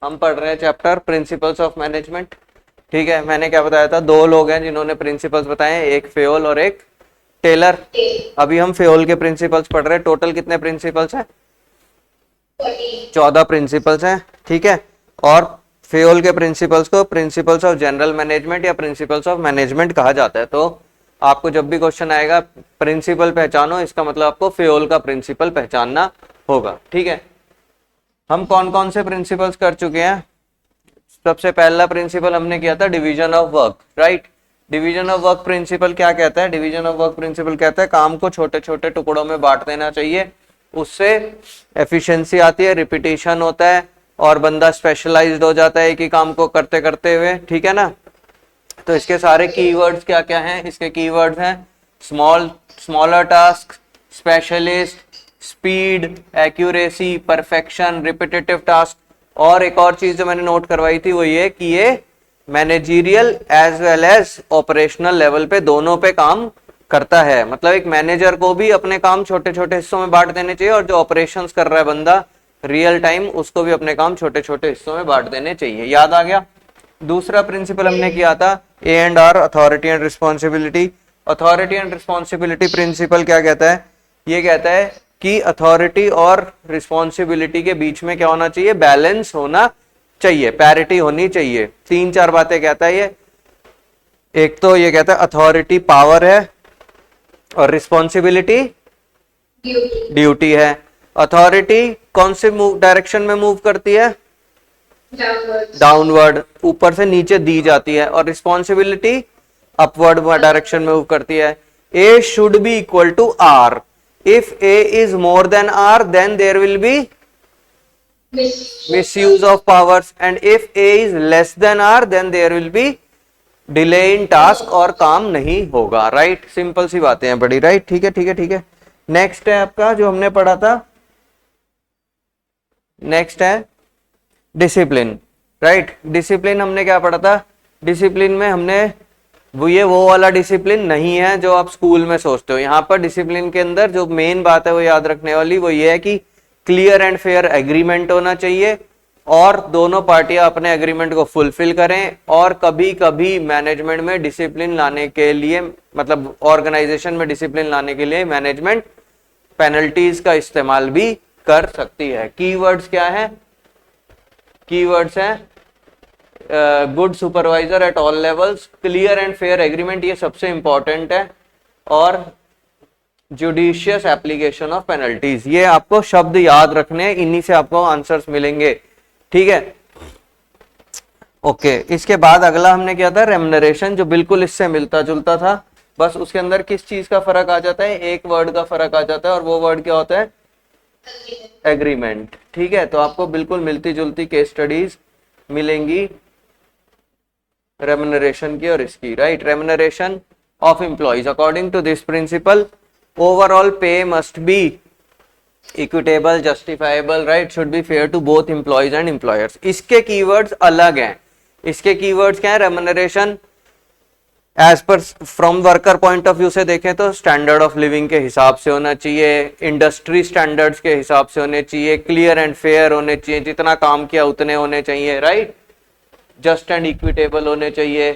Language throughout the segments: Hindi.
हम पढ़ रहे हैं चैप्टर प्रिंसिपल्स ऑफ मैनेजमेंट। ठीक है, मैंने क्या बताया था, दो लोग हैं जिन्होंने प्रिंसिपल्स बताए हैं, एक फेयोल और एक टेलर। अभी हम फेयोल के प्रिंसिपल्स पढ़ रहे हैं। टोटल कितने प्रिंसिपल्स हैं? 14 प्रिंसिपल्स हैं। ठीक है, और फेयोल के प्रिंसिपल्स को प्रिंसिपल्स ऑफ जनरल मैनेजमेंट या प्रिंसिपल्स ऑफ मैनेजमेंट कहा जाता है। तो आपको जब भी क्वेश्चन आएगा प्रिंसिपल पहचानो, इसका मतलब आपको फेयोल का प्रिंसिपल पहचानना होगा। ठीक है, हम कौन कौन से प्रिंसिपल्स कर चुके हैं? सबसे पहला प्रिंसिपल हमने किया था division of work, right. Division of work principal क्या कहता है? डिवीजन ऑफ वर्क प्रिंसिपल कहता है काम को छोटे छोटे टुकड़ों में बांट देना चाहिए, उससे एफिशिएंसी आती है, रिपीटेशन होता है और बंदा स्पेशलाइज्ड हो जाता है एक ही काम को करते करते हुए। ठीक है ना। तो इसके सारे कीवर्ड्स क्या क्या हैं? इसके कीवर्ड्स हैं smaller task, specialist, speed, accuracy, perfection, repetitive task. और एक और चीज जो मैंने नोट करवाई थी वो ये कि ये managerial as well as operational level पे दोनों पे काम करता है। मतलब एक मैनेजर को भी अपने काम छोटे छोटे हिस्सों में बांट देने चाहिए और जो ऑपरेशंस कर रहा है बंदा रियल टाइम, उसको भी अपने काम छोटे छोटे हिस्सों में बांट देने चाहिए। याद आ गया? दूसरा प्रिंसिपल हमने किया था A&R, authority and responsibility. Authority and responsibility principle क्या कहता है? ये कहता है कि अथॉरिटी और रिस्पॉन्सिबिलिटी के बीच में क्या होना चाहिए? बैलेंस होना चाहिए, पैरिटी होनी चाहिए। 3-4 बातें कहता है ये। एक तो ये कहता है अथॉरिटी पावर है और रिस्पॉन्सिबिलिटी ड्यूटी है। अथॉरिटी कौन से डायरेक्शन में मूव करती है? डाउनवर्ड, ऊपर से नीचे दी जाती है। और रिस्पॉन्सिबिलिटी अपवर्ड डायरेक्शन में मूव करती है। A should be equal to R. If A is more than R, then there will be misuse of powers, and if A is less than R, then there will be delay in task और काम नहीं होगा। राइट, सिंपल सी बातें हैं बड़ी। राइट, ठीक है ठीक है ठीक है। नेक्स्ट है आपका जो हमने पढ़ा था, नेक्स्ट है डिसिप्लिन। राइट, डिसिप्लिन हमने क्या पढ़ा था? डिसिप्लिन में हमने वो वाला डिसिप्लिन नहीं है जो आप स्कूल में सोचते हो। यहाँ पर डिसिप्लिन के अंदर जो मेन बात है वो याद रखने वाली वो ये है कि क्लियर एंड फेयर एग्रीमेंट होना चाहिए और दोनों पार्टियां अपने एग्रीमेंट को फुलफिल करें। और कभी कभी मैनेजमेंट में डिसिप्लिन लाने के लिए, मतलब ऑर्गेनाइजेशन में डिसिप्लिन लाने के लिए मैनेजमेंट पेनल्टीज का इस्तेमाल भी कर सकती है। कीवर्ड्स क्या है? कीवर्ड्स हैं good supervisor at all levels, clear and fair agreement, ये सबसे इंपॉर्टेंट है, और जुडिशियस एप्लीकेशन ऑफ पेनल्टीज। ये आपको शब्द याद रखने हैं, इन्हीं से आपको आंसर्स मिलेंगे। ठीक है, ओके। इसके बाद अगला हमने किया था रेम्युनरेशन, जो बिल्कुल इससे मिलता जुलता था, बस उसके अंदर किस चीज का फर्क आ जाता है? एक वर्ड का फर्क आ जाता है और वो वर्ड क्या होता है? एग्रीमेंट। ठीक है, तो आपको बिल्कुल मिलती जुलती केस स्टडीज मिलेंगी रेम्युनरेशन की और इसकी। Right, remuneration of employees according to this principle overall pay must be equitable, justifiable, right, should be fair to both employees and employers. इसके कीवर्ड्स अलग हैं। इसके कीवर्ड्स क्या है? Remuneration as per from worker point of view से देखें तो स्टैंडर्ड ऑफ लिविंग के हिसाब से होना चाहिए, इंडस्ट्री स्टैंडर्ड्स के हिसाब से होने चाहिए, क्लियर एंड फेयर होने चाहिए, जितना काम किया उतने होने चाहिए, राइट, जस्ट एंड इक्विटेबल होने चाहिए,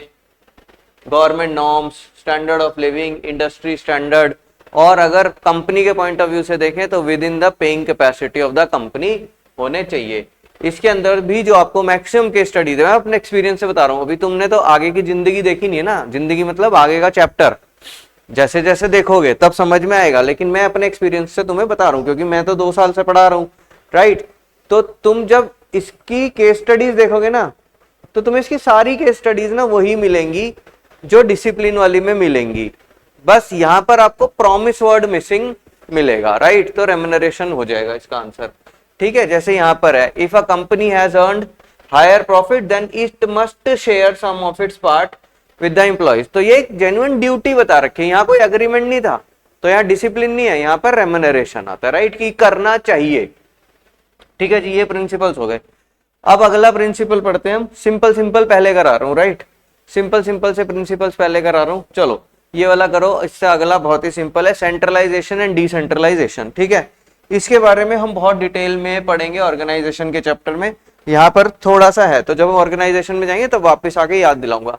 government norms, standard of living, industry standard. और अगर कंपनी के पॉइंट ऑफ व्यू से देखें तो with in the paying capacity of the company होने चाहिए। इसके अंदर भी जो आपको मैक्सिमम केस स्टडी है, मैं अपने एक्सपीरियंस से बता रहा हूँ, अभी तुमने तो आगे की जिंदगी देखी नहीं है ना, जिंदगी मतलब आगे का चैप्टर जैसे जैसे देखोगे तब समझ में आएगा, लेकिन मैं अपने एक्सपीरियंस से तुम्हें बता रहा हूँ क्योंकि मैं तो 2 साल से पढ़ा रहा हूँ। राइट, तो तुम जब इसकी केस स्टडीज देखोगे ना तो तुम्हें इसकी सारी केस स्टडीज ना वही मिलेंगी जो डिसिप्लिन वाली में मिलेंगी, बस यहाँ पर आपको प्रॉमिस वर्ड मिसिंग मिलेगा। राइट, तो रेम्युनरेशन हो जाएगा इसका आंसर। ठीक है, जैसे यहाँ पर है, if a company has earned higher profit then it must share some of its part with the employees. तो ये एक जेन्युइन ड्यूटी बता रखी है, यहाँ कोई एग्रीमेंट नहीं था, तो यहाँ डिसिप्लिन नहीं है, यहाँ पर रेम्युनरेशन आता है। राइट, की करना चाहिए। ठीक है जी, ये प्रिंसिपल्स हो गए। अब अगला प्रिंसिपल पढ़ते हैं हम। सिंपल सिंपल पहले करा रहा हूँ। राइट, सिंपल सिंपल से प्रिंसिपल्स पहले करा रहा हूँ। चलो ये वाला करो, इससे अगला बहुत ही सिंपल है, सेंट्रलाइजेशन एंड डिसेंट्रलाइजेशन। ठीक है, इसके बारे में हम बहुत डिटेल में पढ़ेंगे ऑर्गेनाइजेशन के चैप्टर में, यहाँ पर थोड़ा सा है, तो जब हम ऑर्गेनाइजेशन में जाएंगे तो वापस आके याद दिलाऊंगा।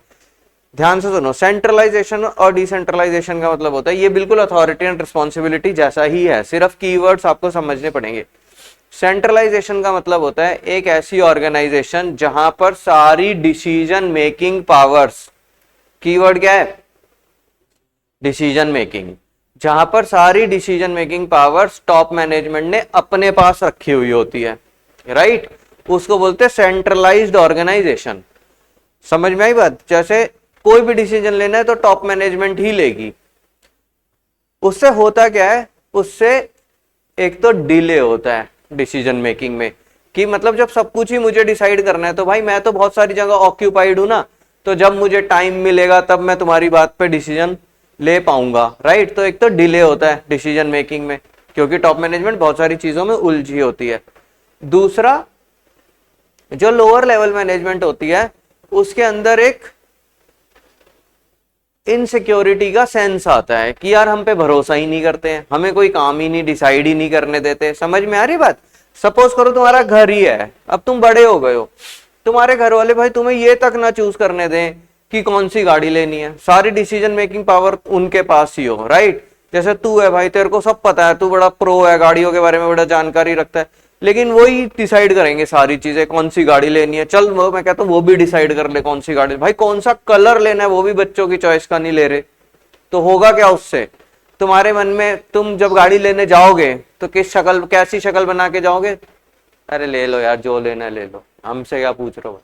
ध्यान से सुनो, सेंट्रलाइजेशन और डिसेंट्रलाइजेशन का मतलब होता है ये बिल्कुल अथॉरिटी एंड रिस्पॉन्सिबिलिटी जैसा ही है, सिर्फ कीवर्ड्स आपको समझने पड़ेंगे। सेंट्रलाइजेशन का मतलब होता है एक ऐसी ऑर्गेनाइजेशन जहां पर सारी डिसीजन मेकिंग पावर्स, कीवर्ड क्या है, डिसीजन मेकिंग, जहां पर सारी decision making powers top management ने अपने पास रखी हुई होती है, राइट, उसको बोलते हैं सेंट्रलाइज्ड ऑर्गेनाइजेशन। समझ में आई बात? जैसे कोई भी डिसीजन लेना है तो टॉप मैनेजमेंट ही लेगी। उससे होता क्या है, उससे एक तो डिले होता है डिसीजन मेकिंग में, कि मतलब जब सब कुछ ही मुझे डिसाइड करना है तो भाई मैं तो बहुत सारी जगह ऑक्यूपाइड हूं ना, तो जब मुझे टाइम मिलेगा तब मैं तुम्हारी बात पे डिसीजन ले पाऊंगा, राइट। तो एक तो डिले होता है डिसीजन मेकिंग में, क्योंकि टॉप मैनेजमेंट बहुत सारी चीजों में उलझी होती है। दूसरा, जो लोअर लेवल मैनेजमेंट होती है उसके अंदर एक इनसिक्योरिटी का सेंस आता है कि यार हम पे भरोसा ही नहीं करते हैं, हमें कोई काम ही नहीं, डिसाइड ही नहीं करने देते। समझ में आ रही बात? सपोज करो तुम्हारा घर ही है, अब तुम बड़े हो गए हो, तुम्हारे घर वाले भाई तुम्हें ये तक ना चूज करने दें कि कौन सी गाड़ी लेनी है, सारी डिसीजन मेकिंग पावर उनके पास ही हो, राइट। जैसे तू है भाई, तेरे को सब पता है, तू बड़ा प्रो है, गाड़ियों के बारे में बड़ा जानकारी रखता है, लेकिन वही डिसाइड करेंगे सारी चीजें, कौन सी गाड़ी लेनी है। चल वो मैं कहता हूँ वो भी डिसाइड कर ले कौन सी गाड़ी, भाई कौन सा कलर लेना है वो भी बच्चों की चॉइस का नहीं ले रहे, तो होगा क्या उससे? तुम्हारे मन में तुम जब गाड़ी लेने जाओगे तो किस शक्ल, कैसी शक्ल बना के जाओगे? अरे ले लो यार, जो लेना है ले लो, हमसे क्या पूछ रहे हो,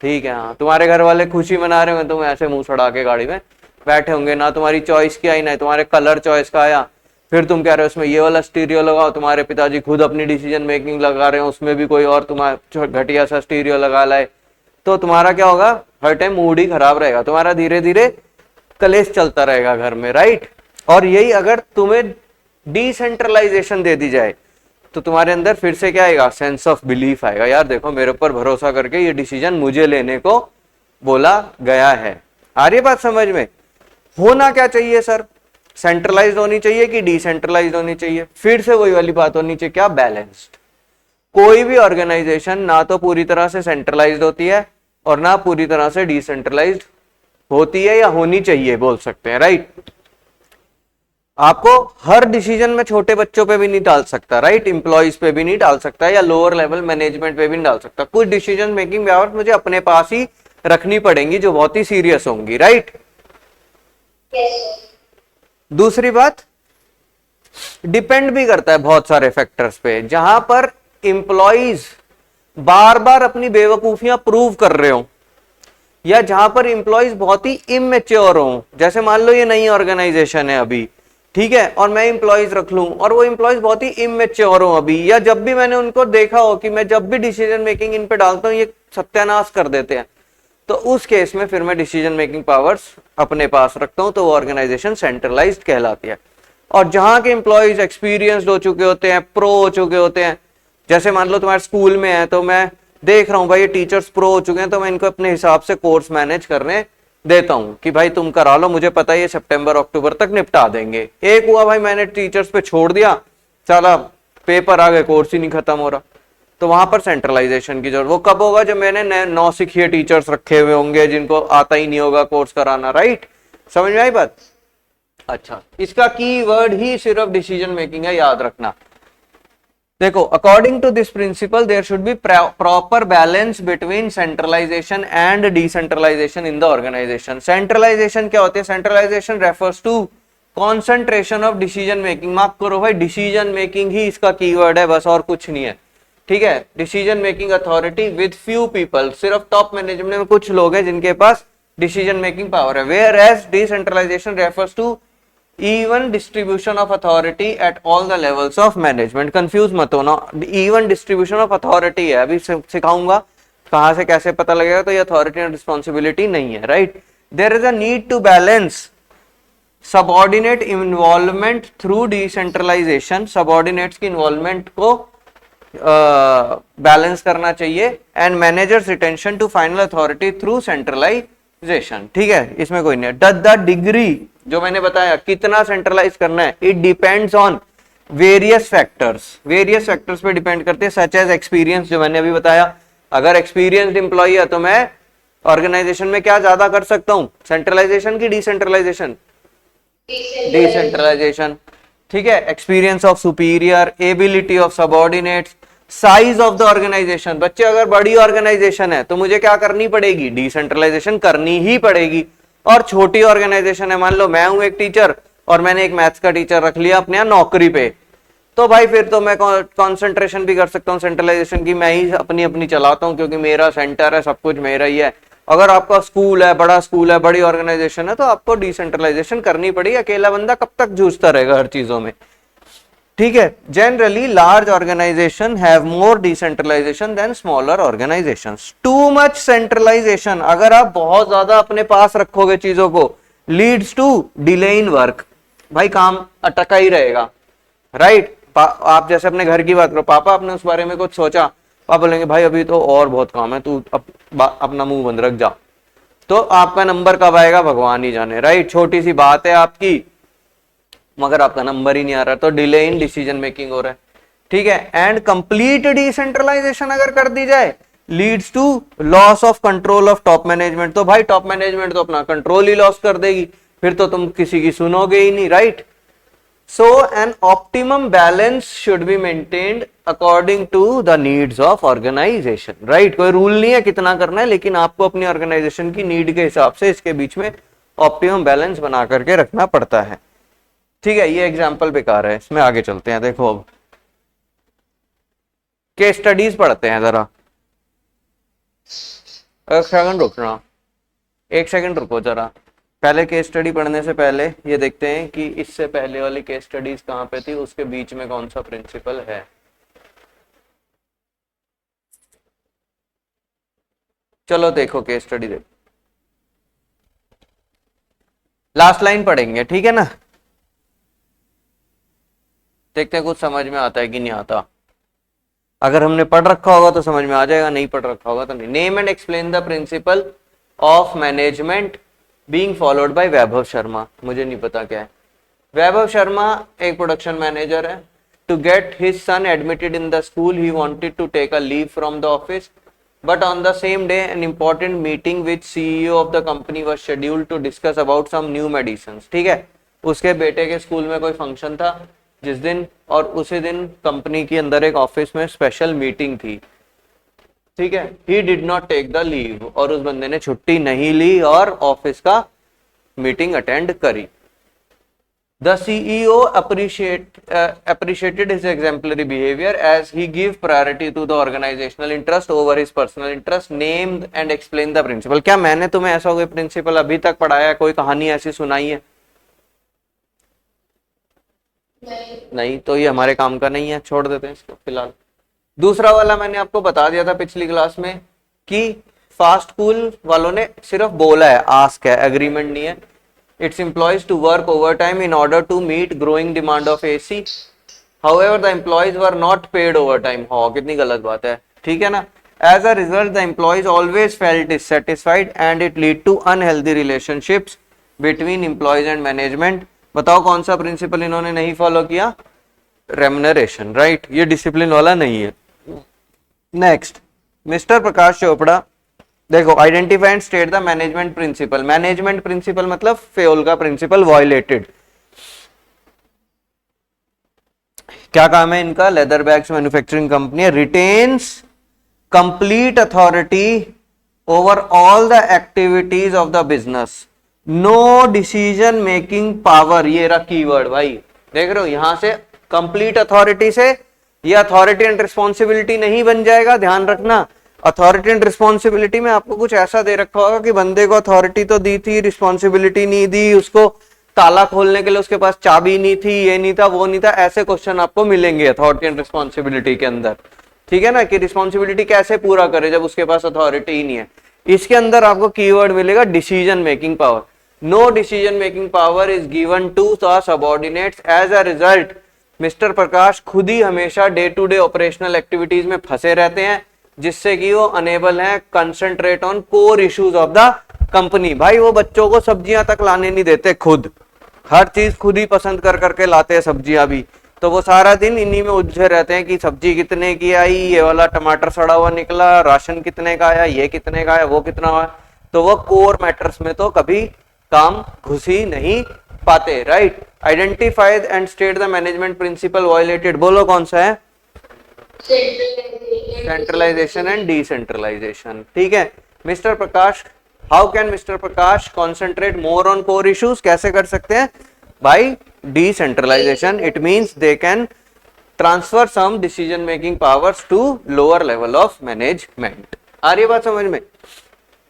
ठीक है। हाँ, तुम्हारे घर वाले खुशी मना रहे होंगे, तुम ऐसे मुंह सड़ा के गाड़ी में बैठे होंगे, ना तुम्हारी चॉइस की आई ना तुम्हारे कलर चॉइस का आया, फिर तुम कह रहे हो उसमें ये वाला स्टीरियो लगाओ, तुम्हारे पिताजी खुद अपनी डिसीजन मेकिंग लगा रहे हो, उसमें भी कोई और तुम्हारा घटिया सा स्टीरियो लगा लाए, तो तुम्हारा क्या होगा, हर टाइम मूड ही खराब रहेगा तुम्हारा, धीरे धीरे कलेश चलता रहेगा घर में, राइट। और यही अगर तुम्हें डिसेंट्रलाइजेशन दे दी जाए तो तुम्हारे अंदर फिर से क्या आएगा, सेंस ऑफ बिलीफ आएगा, यार देखो मेरे ऊपर भरोसा करके ये डिसीजन मुझे लेने को बोला गया है। आ रही बात समझ में? होना क्या चाहिए सर, सेंट्रलाइज्ड होनी चाहिए कि डिसेंट्रलाइज्ड होनी चाहिए? फिर से वही वाली बात होनी चाहिए, क्या, बैलेंस्ड। कोई भी ऑर्गेनाइजेशन ना तो पूरी तरह से सेंट्रलाइज्ड होती है और ना पूरी तरह से डिसेंट्रलाइज्ड होती है, या होनी चाहिए बोल सकते हैं, राइट। आपको हर डिसीजन में छोटे बच्चों पे भी नहीं डाल सकता, राइट, एम्प्लॉइज पे भी नहीं डाल सकता, या लोअर लेवल मैनेजमेंट पे भी नहीं डाल सकता। कुछ डिसीजन मेकिंग पावर मुझे अपने पास ही रखनी पड़ेंगी जो बहुत ही सीरियस होंगी, राइट। दूसरी बात, डिपेंड भी करता है बहुत सारे फैक्टर्स पे, जहां पर एम्प्लॉइज बार बार अपनी बेवकूफियां प्रूव कर रहे हो, या जहां पर एम्प्लॉइज बहुत ही इमेच्योर हो, जैसे मान लो ये नई ऑर्गेनाइजेशन है अभी, ठीक है, और मैं एम्प्लॉइज रख लूं और वो एम्प्लॉइज बहुत ही इमेच्योर हो अभी, या जब भी मैंने उनको देखा हो कि मैं जब भी डिसीजन मेकिंग इन पे डालता हूं ये सत्यानाश कर देते हैं, तो उस केस में फिर मैं डिसीजन मेकिंग पावर्स अपने पास रखता हूं, तो वो ऑर्गेनाइजेशन सेंट्रलाइज्ड कहलाती है। और जहां के एम्प्लॉइज एक्सपीरियंस्ड हो चुके होते हैं, प्रो हो चुके होते हैं, जैसे मान लो तुम्हारे स्कूल में है तो मैं देख रहा हूं भाई ये टीचर्स प्रो हो चुके हैं, तो मैं इनको अपने हिसाब से कोर्स मैनेज करने देता हूं कि भाई तुम करा लो, मुझे पता है ये सितंबर अक्टूबर तक निपटा देंगे। एक हुआ भाई मैंने टीचर्स पे छोड़ दिया, चला पेपर आ गए, कोर्स ही नहीं खत्म हो रहा, तो वहां पर सेंट्रलाइजेशन की जरूरत। वो कब होगा, जब मैंने नौसिखिए टीचर्स रखे हुए होंगे जिनको आता ही नहीं होगा कोर्स कराना, राइट। समझ में आई बात? अच्छा, इसका की वर्ड ही सिर्फ डिसीजन मेकिंग है, याद रखना। देखो, according to this principle there should be proper balance between centralisation and decentralisation in the organisation. Centralisation क्या होती है? Centralisation refers to concentration of decision making. माफ करो भाई, डिसीजन मेकिंग ही इसका कीवर्ड है, बस और कुछ नहीं है, ठीक है। Decision making authority with few people, सिर्फ टॉप मैनेजमेंट में कुछ लोग हैं जिनके पास डिसीजन मेकिंग पावर है। Whereas decentralisation refers to even distribution of authority at all the levels of management. Confuse मत होना, इवन डिस्ट्रीब्यूशन ऑफ अथॉरिटी है, अभी सिखाऊंगा कहां से कैसे पता लगेगा, तो ये अथॉरिटी एंड रिस्पॉन्सिबिलिटी नहीं है, right. There is a need to balance subordinate involvement through decentralisation. Subordinates की इन्वॉल्वमेंट को बैलेंस करना चाहिए, and managers retention to final authority through centralisation, ठीक है, इसमें कोई नहीं है। द डिग्री जो मैंने बताया कितना सेंट्रलाइज करना है, it depends on various factors, various factors पे डिपेंड करते हैं, सच एज एक्सपीरियंस जो मैंने अभी बताया, अगर एक्सपीरियंस्ड एम्प्लॉई है तो मैं ऑर्गेनाइजेशन में क्या ज्यादा कर सकता हूं, सेंट्रलाइजेशन की डिसेंट्रलाइजेशन, डिसेंट्रलाइजेशन, ठीक है। Experience of superior, ability of subordinates, size of the organisation. बच्चे अगर बड़ी ऑर्गेनाइजेशन है तो मुझे क्या करनी पड़ेगी, डिसेंट्रलाइजेशन करनी ही पड़ेगी। और छोटी ऑर्गेनाइजेशन है, मान लो मैं हूं एक टीचर और मैंने एक मैथ्स का टीचर रख लिया अपने यहाँ नौकरी पे, तो भाई फिर तो मैं कंसंट्रेशन भी कर सकता हूँ सेंट्रलाइजेशन की, मैं ही अपनी अपनी चलाता हूँ क्योंकि मेरा सेंटर है, सब कुछ मेरा ही है। अगर आपका स्कूल है, बड़ा स्कूल है, बड़ी ऑर्गेनाइजेशन है, तो आपको डिसेंट्रलाइजेशन करनी पड़ेगी। अकेला बंदा कब तक जूझता रहेगा हर चीजों में, ठीक है। Generally large organisation have more decentralisation than smaller organisations. Too much centralisation, अगर आप बहुत ज्यादा अपने पास रखोगे चीजों को, leads to delay in work, भाई काम अटका ही रहेगा, राइट। आप जैसे अपने घर की बात करो, पापा आपने उस बारे में कुछ सोचा, पापा बोलेंगे भाई अभी तो और बहुत काम है, तू अपना मुंह बंद रख जा, तो आपका नंबर कब आएगा भगवान ही जाने, राइट। छोटी सी बात है आपकी, मगर आपका नंबर ही नहीं आ रहा, तो डिले इन डिसीजन मेकिंग हो रहा है, ठीक है। एंड कंप्लीट डिसेंट्रलाइजेशन अगर कर दी जाए, leads to loss of control of top management, तो भाई टॉप मैनेजमेंट तो अपना कंट्रोल ही लॉस कर देगी, फिर तो तुम किसी की सुनोगे ही नहीं, right. So an optimum balance should be maintained according to the needs of organization, right। कोई रूल नहीं है कितना करना है, लेकिन आपको अपनी ऑर्गेनाइजेशन की नीड के हिसाब से इसके बीच में ऑप्टिमम बैलेंस बना करके रखना पड़ता है, ठीक है। ये एग्जांपल बेकार है, इसमें आगे चलते हैं। देखो अब केस स्टडीज पढ़ते हैं जरा। एक सेकंड रुकना, एक सेकंड रुको जरा। पहले केस स्टडी पढ़ने से पहले ये देखते हैं कि इससे पहले वाली केस स्टडीज कहां पे थी, उसके बीच में कौन सा प्रिंसिपल है। चलो देखो केस स्टडी देखो, लास्ट लाइन पढ़ेंगे, ठीक है ना। देखते हैं कुछ समझ में आता है कि नहीं आता। अगर हमने पढ़ रखा होगा तो समझ में आ जाएगा, नहीं पढ़ रखा होगा तो नहीं। Name and explain the principle of management being followed by Vaibhav Sharma. मुझे नहीं पता क्या है। वैभव शर्मा एक प्रोडक्शन मैनेजर है। To get his son admitted in the school he wanted to take a leave from the office, but on the same day an important meeting with CEO of the company was scheduled to discuss about some new medicines, ठीक है। उसके बेटे के स्कूल में कोई फंक्शन था जिस दिन, और उसी दिन कंपनी के अंदर एक ऑफिस में स्पेशल मीटिंग थी, ठीक है। He did not take the leave, और उस बंदे ने छुट्टी नहीं ली और ऑफिस का मीटिंग अटेंड करी। The CEO appreciated his exemplary behavior as he gave priority to the organizational interest over his personal interest. Named and explain the principle. क्या मैंने तुम्हें ऐसा कोई प्रिंसिपल अभी तक पढ़ाया है, कोई कहानी ऐसी सुनाई है? नहीं, तो ये हमारे काम का नहीं है, छोड़ देते हैं इसको फिलहाल। दूसरा वाला मैंने आपको बता दिया था पिछली क्लास में कि फास्ट कूल वालों ने सिर्फ बोला है, आस्क है, एग्रीमेंट नहीं है। It's employees to work overtime in order to meet growing demand of AC, however the employees were not paid overtime. हाँ, कितनी गलत बात है, ठीक है ना। As a result the employees always felt dissatisfied and it lead to unhealthy relationships between employees and management. बताओ कौन सा प्रिंसिपल इन्होंने नहीं फॉलो किया? Remuneration, right. ये डिसिप्लिन वाला नहीं है। नेक्स्ट, मिस्टर प्रकाश चोपड़ा, देखो identify and state the management principle. Management principle मतलब फेल का प्रिंसिपल वायलेटेड। क्या काम है इनका? Leather bags manufacturing company retains complete authority over all the activities of the business, no decision making power. ये रहा कीवर्ड भाई, देख रहे हो, यहां से कंप्लीट अथॉरिटी से ये अथॉरिटी एंड रिस्पॉन्सिबिलिटी नहीं बन जाएगा, ध्यान रखना। अथॉरिटी एंड रिस्पॉन्सिबिलिटी में आपको कुछ ऐसा दे रखा होगा कि बंदे को अथॉरिटी तो दी थी, रिस्पॉन्सिबिलिटी नहीं दी, उसको ताला खोलने के लिए उसके पास चाबी नहीं थी, ये नहीं था, वो नहीं था। ऐसे क्वेश्चन आपको मिलेंगे अथॉरिटी एंड रिस्पॉन्सिबिलिटी के अंदर, ठीक है ना, कि रिस्पॉन्सिबिलिटी कैसे पूरा करे जब उसके पास अथॉरिटी ही नहीं है। इसके अंदर आपको कीवर्ड मिलेगा decision making power. No decision making power is given to the subordinates. As a result mister Prakash खुद ही हमेशा day to day operational activities में फंसे रहते हैं, जिससे कि वो अनेबल हैं concentrate on core issues of the company. भाई वो बच्चों को सब्जियां तक लाने नहीं देते, खुद हर चीज खुद ही पसंद कर करके लाते हैं सब्जियां भी, तो वो सारा दिन इन्हीं में उलझे रहते हैं कि सब्जी कितने की आई, ये वाला टमाटर सड़ा हुआ निकला, राशन कितने का आया, ये कितने का आया, वो कितना आया। तो वो कोर मैटर्स में तो कभी काम घुस ही नहीं पाते, right. Identify and state the management principle violated, बोलो कौन सा है? सेंट्रलाइजेशन एंड डिसेंट्रलाइजेशन, ठीक है। Mister Prakash, how can mister Prakash concentrate more on core issues, कैसे कर सकते हैं? By decentralisation, it means they can transfer some decision making powers to lower level of management. आ रही है बात समझ में?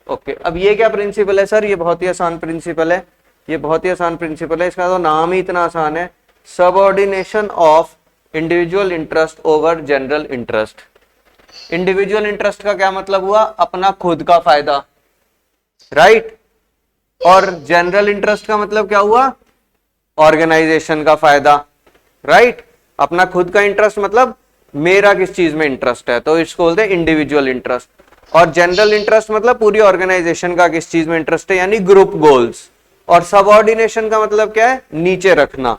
ओके, अब ये क्या प्रिंसिपल है सर? ये बहुत ही आसान प्रिंसिपल है, ये बहुत ही आसान प्रिंसिपल है, इसका तो नाम ही इतना आसान है, subordination of individual interest over general interest. Individual interest का क्या मतलब हुआ? अपना खुद का फायदा, राइट। और जनरल इंटरेस्ट का मतलब क्या हुआ? ऑर्गेनाइजेशन का फायदा, राइट। अपना खुद का इंटरेस्ट मतलब मेरा किस चीज में इंटरेस्ट है, तो इसको बोलते हैं इंडिविजुअल इंटरेस्ट। और जनरल इंटरेस्ट मतलब पूरी ऑर्गेनाइजेशन का किस चीज में इंटरेस्ट है, यानी ग्रुप गोल्स। और सबऑर्डिनेशन का मतलब क्या है? नीचे रखना।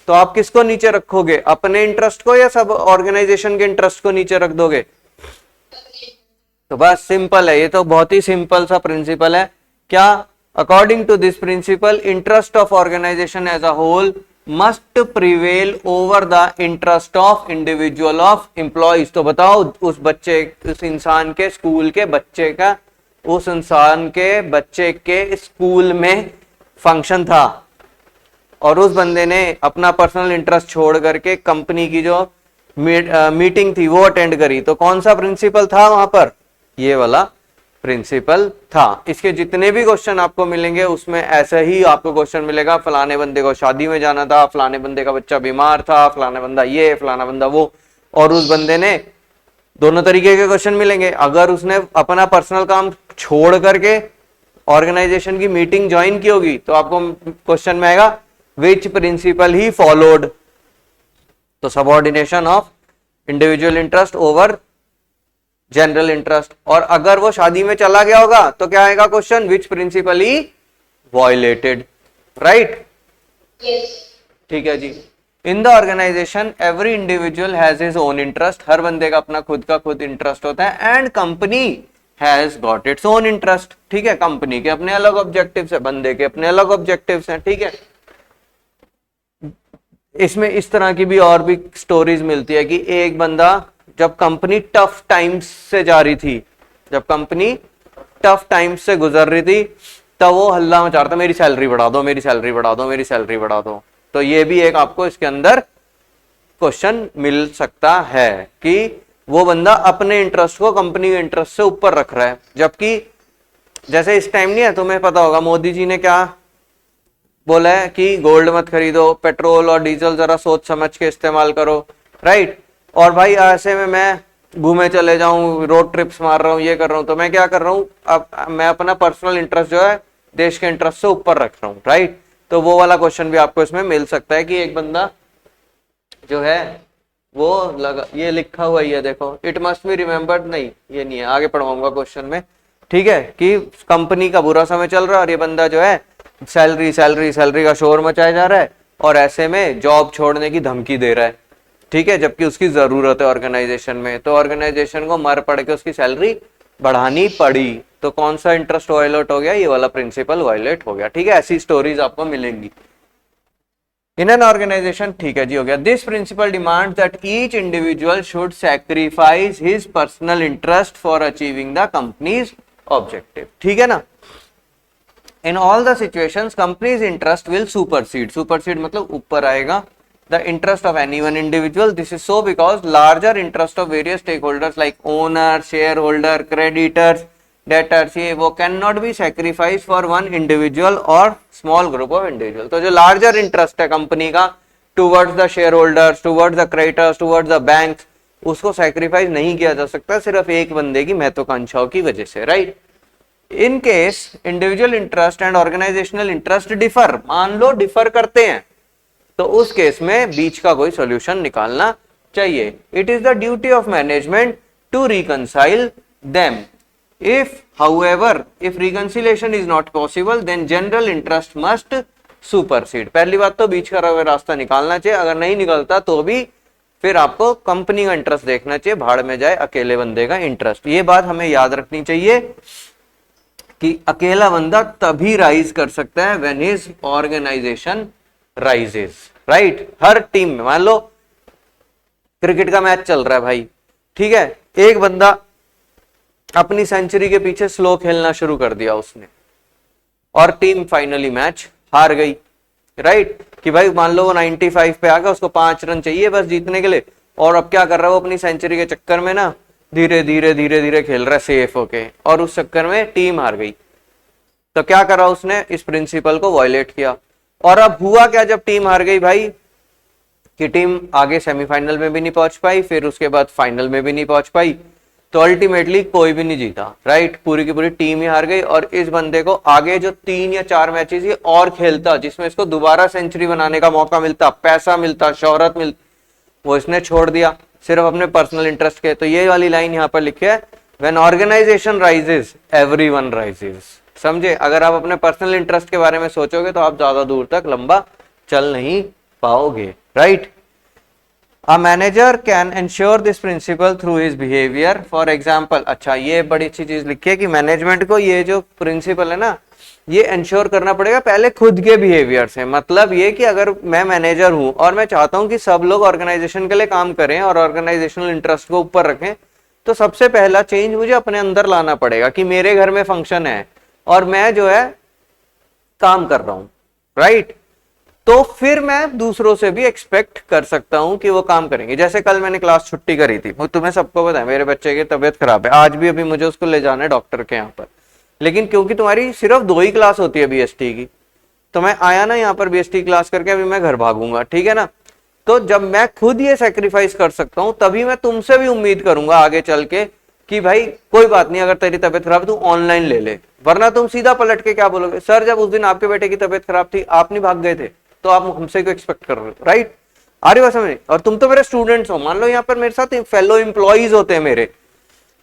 तो आप किसको नीचे रखोगे? अपने इंटरेस्ट को या सब ऑर्गेनाइजेशन के इंटरेस्ट को नीचे रख दोगे? तो बस सिंपल है, ये तो बहुत ही सिंपल सा प्रिंसिपल है। क्या? According to this principle interest of organisation as a whole must prevail over the interest of individual of employees. तो बताओ, उस बच्चे, उस इंसान के स्कूल के बच्चे का, उस इंसान के बच्चे के स्कूल में फंक्शन था और उस बंदे ने अपना पर्सनल इंटरेस्ट छोड़ करके कंपनी की जो मीटिंग थी वो अटेंड करी, तो कौन सा प्रिंसिपल था वहां पर? ये वाला प्रिंसिपल था। इसके जितने भी क्वेश्चन आपको मिलेंगे उसमें ऐसा ही आपको क्वेश्चन मिलेगा, फलाने बंदे को शादी में जाना था, फलाने बंदे का बच्चा बीमार था, फलाना बंदा ये, फलाना बंदा वो, और उस बंदे ने, दोनों तरीके के क्वेश्चन मिलेंगे। अगर उसने अपना पर्सनल काम छोड़ करके ऑर्गेनाइजेशन की मीटिंग ज्वाइन की होगी तो आपको क्वेश्चन में आएगा विच प्रिंसिपल ही फॉलोड। तो subordination of individual interest over general interest. और अगर वो शादी में चला गया होगा तो क्या आएगा question? Which principle he violated, right. ठीक है जी। In the organisation every individual has his own interest, हर बंदे का अपना खुद का खुद इंटरेस्ट होता है। And company has got its own interest, ठीक है। कंपनी के अपने अलग ऑब्जेक्टिव्स है, बंदे के अपने अलग ऑब्जेक्टिव्स हैं, ठीक है। इसमें इस तरह की भी और भी स्टोरीज मिलती है कि एक बंदा, जब कंपनी टफ टाइम्स से जा रही थी, जब कंपनी टफ टाइम्स से गुजर रही थी, तब वो हल्ला मचा रहा था, मेरी सैलरी बढ़ा दो, मेरी सैलरी बढ़ा दो, मेरी सैलरी बढ़ा दो। तो ये भी एक आपको इसके अंदर क्वेश्चन मिल सकता है कि वो बंदा अपने इंटरेस्ट को कंपनी के इंटरेस्ट से ऊपर रख रहा है। जबकि जैसे इस टाइम नहीं है, तुम्हें पता होगा मोदी जी ने क्या बोला है कि गोल्ड मत खरीदो, पेट्रोल और डीजल जरा सोच समझ के इस्तेमाल करो, राइट। और भाई ऐसे में मैं घूमे चले जाऊं, रोड ट्रिप्स मार रहा हूं, ये कर रहा हूं, तो मैं क्या कर रहा हूं? अब मैं अपना पर्सनल इंटरेस्ट जो है देश के इंटरेस्ट से ऊपर रख रहा हूं, राइट। तो वो वाला क्वेश्चन भी आपको इसमें मिल सकता है कि एक बंदा जो है वो लगा, ये लिखा हुआ ही है देखो, इट मस्ट बी रिमेम्बर्ड, नहीं ये नहीं है, आगे पढ़वाऊंगा क्वेश्चन में, ठीक है। कि कंपनी का बुरा समय चल रहा है और ये बंदा जो है सैलरी सैलरी सैलरी का शोर मचाया जा रहा है और ऐसे में जॉब छोड़ने की धमकी दे रहा है, ठीक है, जबकि उसकी जरूरत है ऑर्गेनाइजेशन में। तो ऑर्गेनाइजेशन को मर पड़ के उसकी सैलरी बढ़ानी पड़ी, तो कौन सा इंटरेस्ट वायलेट हो गया? ये वाला प्रिंसिपल वायलेट हो गया, ठीक है। ऐसी स्टोरीज आपको मिलेंगी इन एन ऑर्गेनाइजेशन, ठीक है जी, हो गया। This principle demand that each individual should sacrifice his personal interest for achieving the companies objective, ठीक है ना। In all the situations companies interest will supersede, supersede मतलब ऊपर आएगा, the interest of any one individual. This is so because larger interest of various stakeholders like owner, shareholder, creditors, debtors, ये वो cannot be sacrificed for one individual or small group of individual. तो जो larger interest है कंपनी का towards the shareholders, towards the creditors, towards the banks, उसको sacrifice नहीं किया जा सकता सिर्फ एक बंदे की महत्वाकांक्षाओं की वजह से, right? In case individual interest and organizational interest differ, मान लो differ करते हैं, तो उस केस में बीच का कोई सॉल्यूशन निकालना चाहिए। It is the duty of management to reconcile them. If however if reconciliation is not possible then general interest must supersede. पहली बात तो बीच का रास्ता निकालना चाहिए, अगर नहीं निकलता तो भी फिर आपको कंपनी का इंटरेस्ट देखना चाहिए, भाड़ में जाए अकेले बंदे का इंटरेस्ट। ये बात हमें याद रखनी चाहिए कि अकेला बंदा तभी राइज कर सकता है when his organisation rises, right. हर टीम में मान लो क्रिकेट का मैच चल रहा है भाई, ठीक है, एक बंदा अपनी सेंचुरी के पीछे स्लो खेलना शुरू कर दिया उसने और टीम फाइनली मैच हार गई, राइट। कि भाई मान लो वो 95 पे आ गया, उसको 5 रन चाहिए बस जीतने के लिए, और अब क्या कर रहा है वो अपनी सेंचुरी के चक्कर में ना धीरे धीरे खेल रहा है सेफ होके, और उस चक्कर में टीम हार गई। तो क्या करा उसने, इस प्रिंसिपल को वायलेट किया। और अब हुआ क्या जब टीम हार गई भाई, कि टीम आगे सेमीफाइनल में भी नहीं पहुंच पाई, फिर उसके बाद फाइनल में भी नहीं पहुंच पाई, तो अल्टीमेटली कोई भी नहीं जीता, राइट। पूरी की पूरी टीम ही हार गई। और इस बंदे को आगे जो 3 या 4 मैचेस ये और खेलता जिसमें इसको दोबारा सेंचुरी बनाने का मौका मिलता, पैसा मिलता, शोहरत मिलती, वो इसने छोड़ दिया सिर्फ अपने पर्सनल इंटरेस्ट के। तो ये वाली लाइन यहाँ पर लिखी है, when organisation rises everyone rises. समझे, अगर आप अपने पर्सनल इंटरेस्ट के बारे में सोचोगे तो आप ज्यादा दूर तक लंबा चल नहीं पाओगे, right. A manager can ensure this principle through his behavior. For example, अच्छा ये बड़ी अच्छी चीज लिखी है कि मैनेजमेंट को ये जो प्रिंसिपल है ना, ये इंश्योर करना पड़ेगा पहले खुद के बिहेवियर से। मतलब ये कि अगर मैं मैनेजर हूं और मैं चाहता हूं कि सब लोग ऑर्गेनाइजेशन के लिए काम करें और ऑर्गेनाइजेशनल इंटरेस्ट को ऊपर रखें, तो सबसे पहला चेंज मुझे अपने अंदर लाना पड़ेगा कि मेरे घर में फंक्शन है और मैं जो है काम कर रहा हूं, राइट। तो फिर मैं दूसरों से भी एक्सपेक्ट कर सकता हूं कि वो काम करेंगे। जैसे कल मैंने क्लास छुट्टी करी थी, वो तुम्हें सबको पता है मेरे बच्चे की तबीयत खराब है, आज भी अभी मुझे उसको ले जाना है डॉक्टर के यहाँ पर, लेकिन क्योंकि तुम्हारी सिर्फ 2 ही क्लास होती है बीएसटी की, तो मैं आया ना यहाँ पर बीएसटी क्लास करके, अभी मैं घर भागूंगा, ठीक है ना। तो जब मैं खुद ये सेक्रीफाइस कर सकता हूं तभी मैं तुमसे भी उम्मीद करूंगा आगे चल के कि भाई कोई बात नहीं, अगर तेरी तबीयत खराब है तू ऑनलाइन ले ले। वरना तुम सीधा पलट के क्या बोलोगे, सर जब उस दिन आपके बेटे की तबीयत खराब थी आप नहीं भाग गए थे, तो आप हमसे क्यों एक्सपेक्ट कर रहे हो, राइट। आ रही बात समझ। और तुम तो मेरे स्टूडेंट्स हो, मान लो यहाँ पर मेरे साथ फेलो एम्प्लॉइज होते हैं मेरे,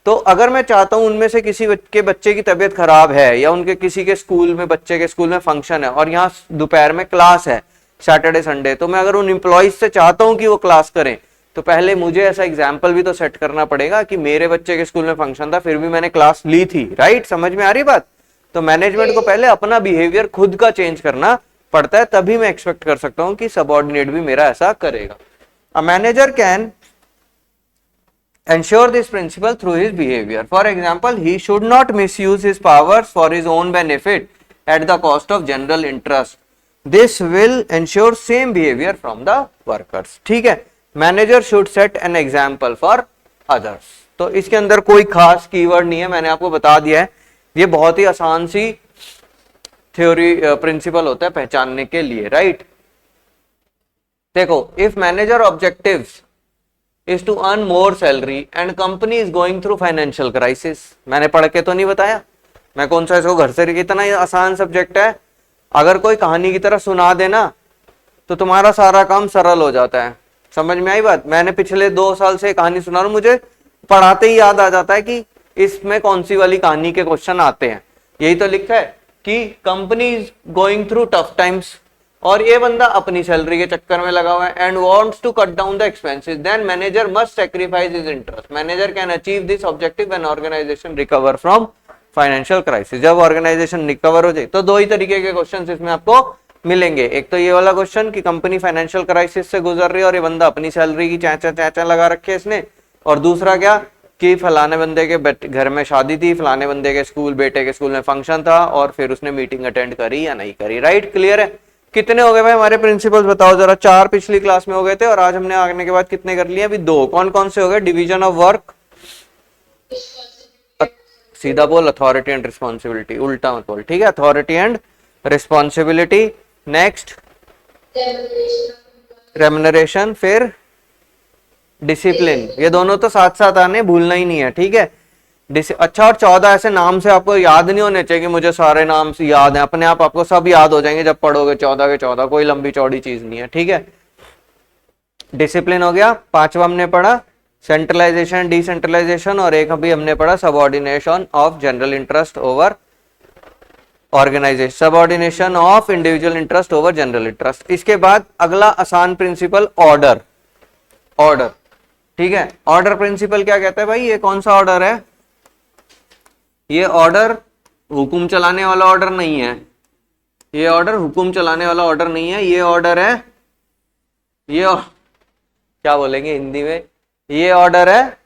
तो अगर मैं चाहता हूं उनमें से किसी के बच्चे की तबीयत खराब है या उनके किसी के स्कूल में, बच्चे के स्कूल में फंक्शन है और यहाँ दोपहर में क्लास है सैटरडे संडे, तो मैं अगर उन एम्प्लॉइज से चाहता हूं कि वो क्लास करें, तो पहले मुझे ऐसा एग्जाम्पल भी तो सेट करना पड़ेगा कि मेरे बच्चे के स्कूल में फंक्शन था फिर भी मैंने क्लास ली थी, राइट। समझ में आ रही बात। तो मैनेजमेंट को पहले अपना बिहेवियर खुद का चेंज करना पड़ता है, तभी मैं एक्सपेक्ट कर सकता हूं कि सबऑर्डिनेट भी मेरा ऐसा करेगा। A manager can ensure this principle through his behavior. For example, he should not misuse his powers for his own benefit at the cost of general interest. This will ensure same behavior from the workers. ठीक है, manager should set an example for others. तो इसके अंदर कोई खास कीवर्ड नहीं है, मैंने आपको बता दिया है। ये बहुत ही आसान सी थ्योरी प्रिंसिपल होता है पहचानने के लिए, राइट। देखो, if manager objectives is to earn more salary and company is going through financial crisis. मैंने पढ़ के तो नहीं बताया, मैं कौन सा इसको घर से, इतना आसान सब्जेक्ट है। अगर कोई कहानी की तरह सुना देना तो तुम्हारा सारा काम सरल हो जाता है। समझ में आई बात। मैंने पिछले 2 साल से कहानी सुना रहा हूं, मुझे पढ़ाते ही याद आ जाता है कि इसमें कौन सी वाली कहानी के क्वेश्चन आते हैं। यही तो लिखा है कि company is going through tough times, और ये बंदा अपनी सैलरी के चक्कर में लगा हुआ है and wants to cut down the expenses, then manager must sacrifice his interest. Manager can achieve this objective when organisation recover from financial crisis. जब ऑर्गेनाइजेशन रिकवर हो जाए तो 2 ही तरीके के क्वेश्चंस इसमें आपको मिलेंगे। एक तो ये वाला क्वेश्चन कि कंपनी फाइनेंशियल क्राइसिस से गुजर रही है और ये बंदा अपनी सैलरी की चाचा लगा रखे है इसने, और दूसरा क्या कि फलाने बंदे के घर में शादी थी, फलाने बंदे के स्कूल, बेटे के स्कूल में फंक्शन था और फिर उसने मीटिंग अटेंड करी या नहीं करी, राइट। क्लियर है। कितने हो गए भाई हमारे प्रिंसिपल्स, बताओ जरा। 4 पिछली क्लास में हो गए थे और आज हमने आने के बाद कितने कर लिए, अभी 2। कौन कौन से हो गए? डिवीजन ऑफ वर्क, सीधा बोल, अथॉरिटी एंड रिस्पॉन्सिबिलिटी, उल्टा मत बोल, ठीक है। Authority and responsibility, next remuneration, फिर डिसिप्लिन। ये दोनों तो साथ साथ आने, भूलना ही नहीं है, ठीक है। अच्छा, और 14 ऐसे नाम से आपको याद नहीं होने चाहिए कि मुझे सारे नाम से याद हैं, अपने आप आपको सब याद हो जाएंगे जब पढ़ोगे 14 के 14, कोई लंबी चौड़ी चीज नहीं है, ठीक है। डिसिप्लिन हो गया, 5वां हमने पढ़ा सेंट्रलाइजेशन, डिसेंट्रलाइजेशन, और एक अभी हमने पढ़ा subordination of general interest over organisation, subordination of individual interest over general interest. इसके बाद अगला आसान प्रिंसिपल ऑर्डर। ऑर्डर, ठीक है, ऑर्डर प्रिंसिपल क्या कहता है भाई, ये कौन सा ऑर्डर है, ये ऑर्डर हुकुम चलाने वाला ऑर्डर नहीं है, ये ऑर्डर हुकुम चलाने वाला ऑर्डर नहीं है, ये ऑर्डर है, ये क्या बोलेंगे हिंदी में, ये ऑर्डर है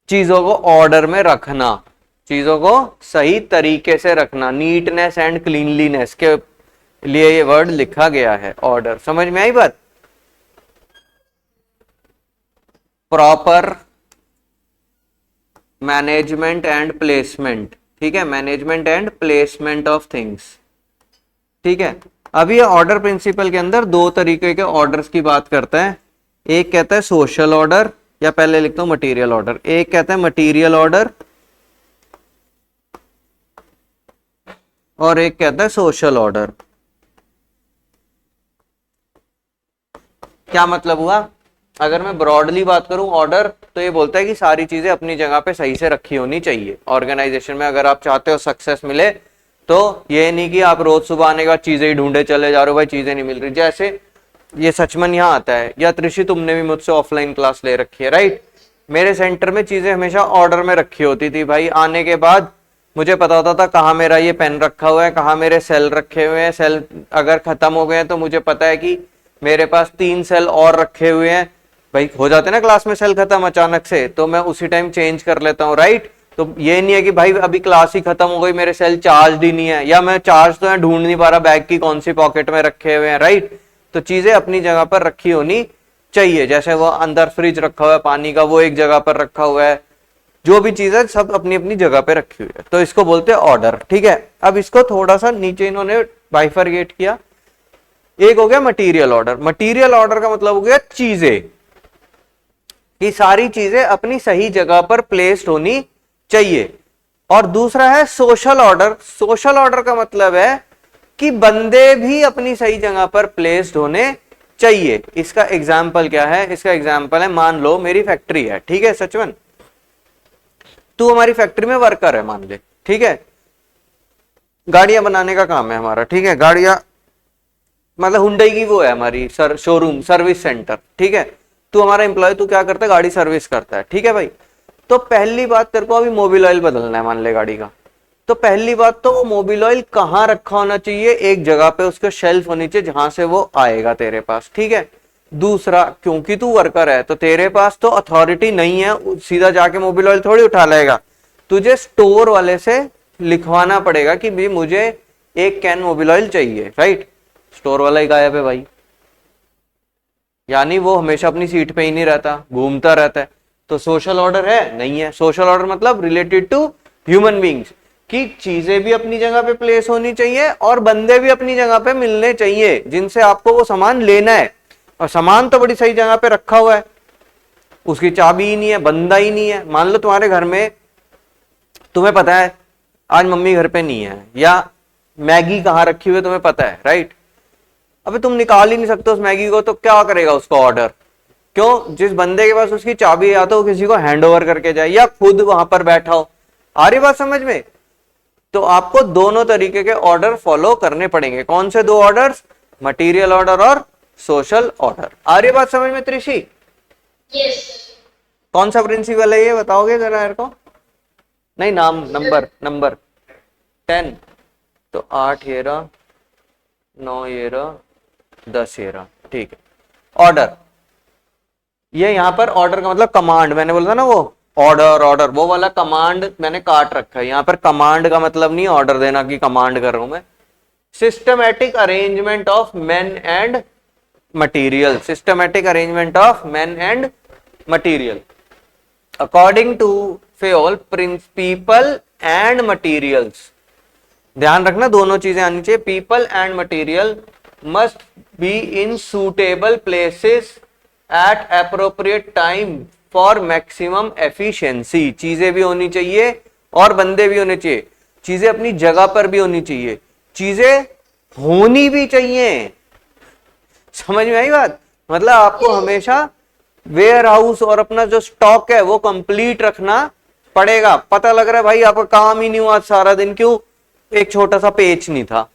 चीजों को ऑर्डर में रखना, चीजों को सही तरीके से रखना, नीटनेस एंड क्लीनलीनेस के लिए ये वर्ड लिखा गया है ऑर्डर। समझ में आई बात? प्रॉपर मैनेजमेंट एंड प्लेसमेंट, ठीक है, management and placement of things, ठीक है। अब ये ऑर्डर प्रिंसिपल के अंदर दो तरीके के ऑर्डर्स की बात करता है, एक कहता है सोशल ऑर्डर, या पहले लिखता हूं मटेरियल ऑर्डर, एक कहता है मटेरियल ऑर्डर और एक कहता है सोशल ऑर्डर। क्या मतलब हुआ? अगर मैं ब्रॉडली बात करूं ऑर्डर, तो ये बोलता है कि सारी चीजें अपनी जगह पे सही से रखी होनी चाहिए ऑर्गेनाइजेशन में। अगर आप चाहते हो सक्सेस मिले, तो ये नहीं कि आप रोज सुबह आने के बाद चीजें ही ढूंढे चले जा रहे हो, भाई चीजें नहीं मिल रही। जैसे ये सचमन यहाँ आता है, या त्रिशी तुमने भी मुझसे ऑफलाइन क्लास ले रखी है, राइट, मेरे सेंटर में चीजें हमेशा ऑर्डर में रखी होती थी भाई। आने के बाद मुझे पता होता था कहाँ मेरा ये पेन रखा हुआ है, कहाँ मेरे सेल रखे हुए हैं, सेल अगर खत्म हो गए हैं तो मुझे पता है कि मेरे पास 3 सेल और रखे हुए हैं। भाई हो जाते ना क्लास में सेल खत्म अचानक से, तो मैं उसी टाइम चेंज कर लेता हूँ, राइट। तो ये नहीं है कि भाई अभी क्लास ही खत्म हो गई, मेरे सेल चार्ज ही नहीं है, या मैं चार्ज तो है ढूंढ नहीं पा रहा बैग की कौन सी पॉकेट में रखे हुए हैं, राइट। तो चीजें अपनी जगह पर रखी होनी चाहिए। जैसे वो अंदर फ्रिज रखा हुआ है पानी का, वो एक जगह पर रखा हुआ है, जो भी चीज है सब अपनी अपनी जगह पे रखी हुई है, तो इसको बोलते हैं ऑर्डर, ठीक है। अब इसको थोड़ा सा नीचे इन्होंने बाइफरगेट किया, एक हो गया मटेरियल ऑर्डर। मटेरियल ऑर्डर का मतलब हो गया चीजें, कि सारी चीजें अपनी सही जगह पर प्लेस्ड होनी चाहिए। और दूसरा है सोशल ऑर्डर। सोशल ऑर्डर का मतलब है कि बंदे भी अपनी सही जगह पर प्लेस्ड होने चाहिए। इसका एग्जाम्पल क्या है? इसका एग्जाम्पल है, मान लो मेरी फैक्ट्री है, ठीक है सचवन, तू हमारी फैक्ट्री में वर्कर है मान ले, ठीक है, गाड़ियां बनाने का काम है हमारा, ठीक है, गाड़ियां मतलब हुंडई की वो है हमारी शोरूम सर्विस सेंटर, ठीक है। तू हमारा एम्प्लॉय, तू क्या करता है? गाड़ी सर्विस करता है, ठीक है भाई। तो पहली बात तेरे को अभी मोबिल ऑयल बदलना है मान ले गाड़ी का, तो पहली बात तो वो मोबिल ऑयल कहाँ रखा होना चाहिए? एक जगह पे उसके शेल्फ होनी चाहिए जहां से वो आएगा तेरे पास, ठीक है। दूसरा, क्योंकि तू वर्कर है तो तेरे पास तो अथॉरिटी नहीं है सीधा जाके मोबिल ऑयल थोड़ी उठा लेगा, तुझे स्टोर वाले से लिखवाना पड़ेगा कि भी मुझे 1 कैन मोबिल ऑयल चाहिए, राइट। स्टोर वाला ही गायब है भाई, यानी वो हमेशा अपनी सीट पे ही नहीं रहता, घूमता रहता है। तो सोशल ऑर्डर है? नहीं है। सोशल ऑर्डर मतलब रिलेटेड टू ह्यूमन बींग्स, कि चीजें भी अपनी जगह पे प्लेस होनी चाहिए और बंदे भी अपनी जगह पे मिलने चाहिए जिनसे आपको वो सामान लेना है। और सामान तो बड़ी सही जगह पे रखा हुआ है, उसकी चाबी ही नहीं है, बंदा ही नहीं है। मान लो तुम्हारे घर में, तुम्हें पता है आज मम्मी घर पे नहीं है, या मैगी कहाँ रखी हुई है तुम्हें पता है, राइट। अबे तुम निकाल ही नहीं सकते उस मैगी को, तो क्या करेगा उसको ऑर्डर? क्यों? जिस बंदे के पास उसकी चाबी या तो किसी को हैंड ओवर करके जाए या खुद वहां पर बैठा हो। आ रही बात समझ में? तो आपको दोनों तरीके के ऑर्डर फॉलो करने पड़ेंगे। कौन से 2 ऑर्डर्स? मटेरियल ऑर्डर और सोशल ऑर्डर। आ रही बात समझ में त्रिशी? यस। कौन सा प्रिंसिपल है ये बताओगे जरा यार को? नहीं, नाम, नंबर 10। तो 8 ये रहा, 9 ये रहा, 10 ये रहा, ठीक है। ऑर्डर, ये यहां पर ऑर्डर का मतलब कमांड, मैंने बोला था ना वो ऑर्डर वो वाला कमांड मैंने काट रखा है। यहां पर कमांड का मतलब नहीं ऑर्डर देना कि कमांड कर रहा हूं मैं। Systematic arrangement of men and material, systematic arrangement of men and material according to Fayol people and materials. ध्यान रखना दोनों चीजें आनी चाहिए, people and material must be in suitable places at appropriate time for maximum efficiency. चीजें भी होनी चाहिए और बंदे भी होने चाहिए, चीजें अपनी जगह पर भी होनी चाहिए, चीजें होनी भी चाहिए। समझ में आई बात? मतलब आपको हमेशा वेयर हाउस और अपना जो स्टॉक है वो कंप्लीट रखना पढ़ेगा, पता लग रहा है भाई आपका काम ही नहीं हुआ सारा दिन, क्यों? एक छोटा सा पेज नहीं था,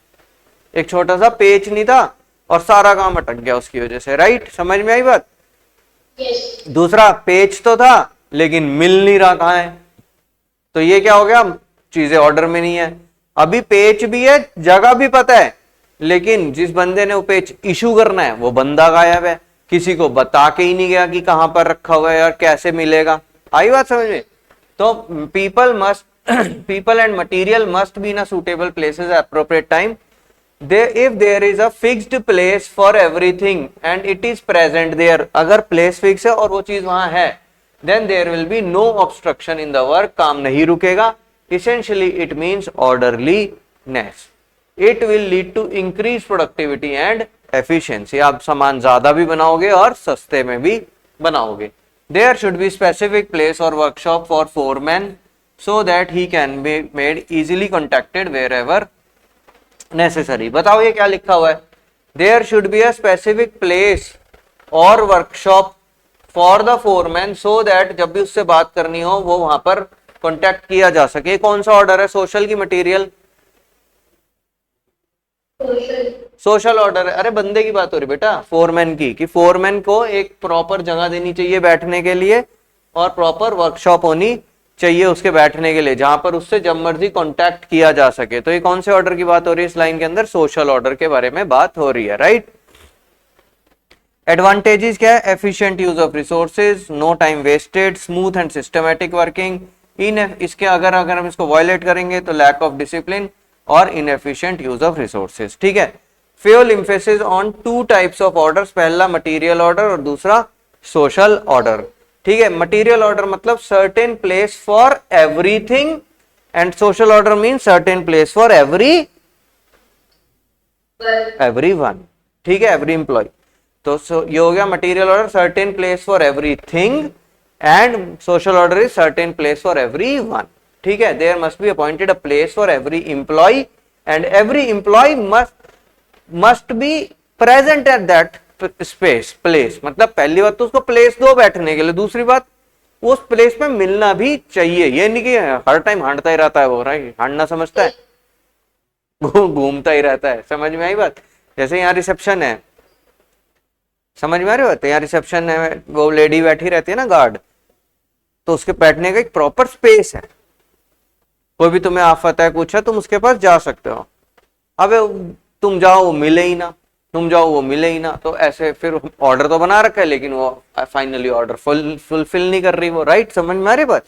एक छोटा सा पेज नहीं था और सारा काम अटक गया उसकी वजह से, राइट? समझ में आई बात? दूसरा, पेज तो था लेकिन मिल नहीं रहा कहाँ है, तो ये क्या हो गया, चीजें ऑर्डर में नहीं है। अभी पेज भी है, जगह भी पता है, लेकिन जिस बंदे ने वो पेज इशू करना है वो बंदा गायब है, किसी को बता के ही नहीं गया कि कहां पर रखा हुआ है और कैसे मिलेगा। आई बात समझ में? तो people and material must be in a suitable places at appropriate time. If there is a fixed place for everything and it is present there, अगर place fix है और वो चीज वहां है, then there will be no obstruction in the work, काम नहीं रुकेगा। Essentially it means orderliness. It will lead to increased productivity and efficiency. आप सामान ज्यादा भी बनाओगे और सस्ते में भी बनाओगे। There should be specific place or workshop for foreman so that he can be made easily contacted wherever necessary. बताओ ये क्या लिखा हुआ है? There should be a specific place or workshop for the foreman so that जब भी उससे बात करनी हो वो वहां पर कांटेक्ट किया जा सके। कौन सा ऑर्डर है, सोशल की मटेरियल? सोशल ऑर्डर है। अरे बंदे की बात हो रही बेटा, फोरमैन की, कि फोरमैन को एक प्रॉपर जगह देनी चाहिए बैठने के लिए और प्रॉपर वर्कशॉप होनी चाहिए उसके बैठने के लिए, जहां पर उससे जब मर्जी कांटेक्ट किया जा सके। तो ये कौन से ऑर्डर की बात हो रही है इस लाइन के अंदर? सोशल ऑर्डर के बारे में बात हो रही है, राइट? एडवांटेजेस क्या है? Efficient use of resources, no time wasted, smooth and systematic working. इसके अगर हम इसको वायलेट करेंगे तो लैक ऑफ डिसिप्लिन और इनएफिशिएंट यूज ऑफ रिसोर्सेज। ठीक है। Fayol emphasis on two types of orders, पहला मटेरियल ऑर्डर और दूसरा सोशल ऑर्डर। ठीक है। मटेरियल ऑर्डर मतलब certain place for everything and social order mean certain place for everyone. ठीक है, एवरी एम्प्लॉय। तो ये हो गया material order, certain place for everything, and social order is certain place for everyone. ठीक है। There must be appointed a place for every employee and every employee must be present at that space place. मतलब पहली बात तो उसको प्लेस दो बैठने के लिए, दूसरी बात उस प्लेस पे मिलना भी चाहिए। ये नहीं कि हर टाइम हांडता ही रहता है वो, राइट? हांडना समझता है, घूमता ही रहता है। समझ में आई बात? जैसे यहाँ रिसेप्शन है, समझ में आ रही बात? यहाँ रिसेप्शन है, वो लेडी बैठी रहती है ना गार्ड, तो उसके बैठने का एक प्रॉपर स्पेस है। कोई भी तुम्हें आफत है, कुछ है, तुम उसके पास जा सकते हो। अब तुम जाओ वो मिले ही ना, तुम जाओ वो मिले ही ना, तो ऐसे फिर ऑर्डर तो बना रखा है लेकिन वो फाइनली ऑर्डर फुलफिल नहीं कर रही वो, राइट? समझ में आ रही बात?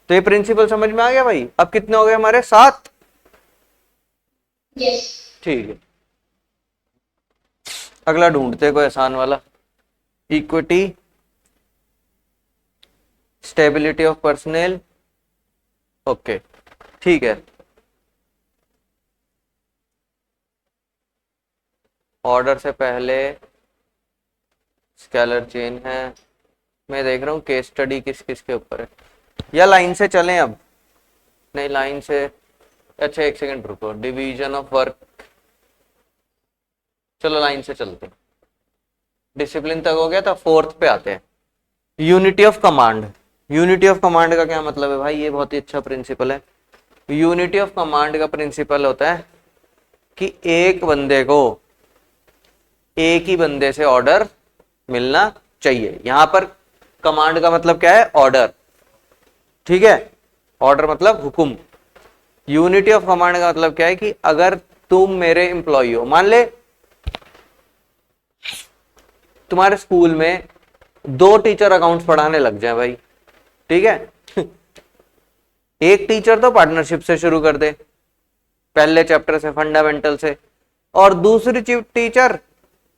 तो ये प्रिंसिपल समझ में आ गया भाई? अब कितने हो गए हमारे? 7। ठीक है। अगला ढूंढते कोई आसान वाला। Equity, stability of personal. Okay, ठीक है। ऑर्डर से पहले स्केलर चेन है। मैं देख रहा हूँ केस स्टडी किस किस के ऊपर है, या लाइन से चलें? अब नहीं, लाइन से। अच्छा एक सेकंड रुको। डिवीजन ऑफ वर्क, चलो लाइन से चलते हैं। डिसिप्लिन तक हो गया था, 4th पे आते हैं। Unity of command. Unity of command का क्या मतलब है भाई? ये बहुत ही अच्छा प्रिंसिपल है। यूनिटी ऑफ कमांड का प्रिंसिपल होता है कि एक बंदे को एक ही बंदे से ऑर्डर मिलना चाहिए। यहां पर कमांड का मतलब क्या है? ऑर्डर। ठीक है, ऑर्डर मतलब हुक्म। यूनिटी ऑफ कमांड का मतलब क्या है कि अगर तुम मेरे एम्प्लॉय हो, मान ले तुम्हारे स्कूल में 2 टीचर अकाउंट्स पढ़ाने लग जाए भाई, ठीक है? एक टीचर तो पार्टनरशिप से शुरू कर दे, पहले चैप्टर से, फंडामेंटल से, और दूसरी टीचर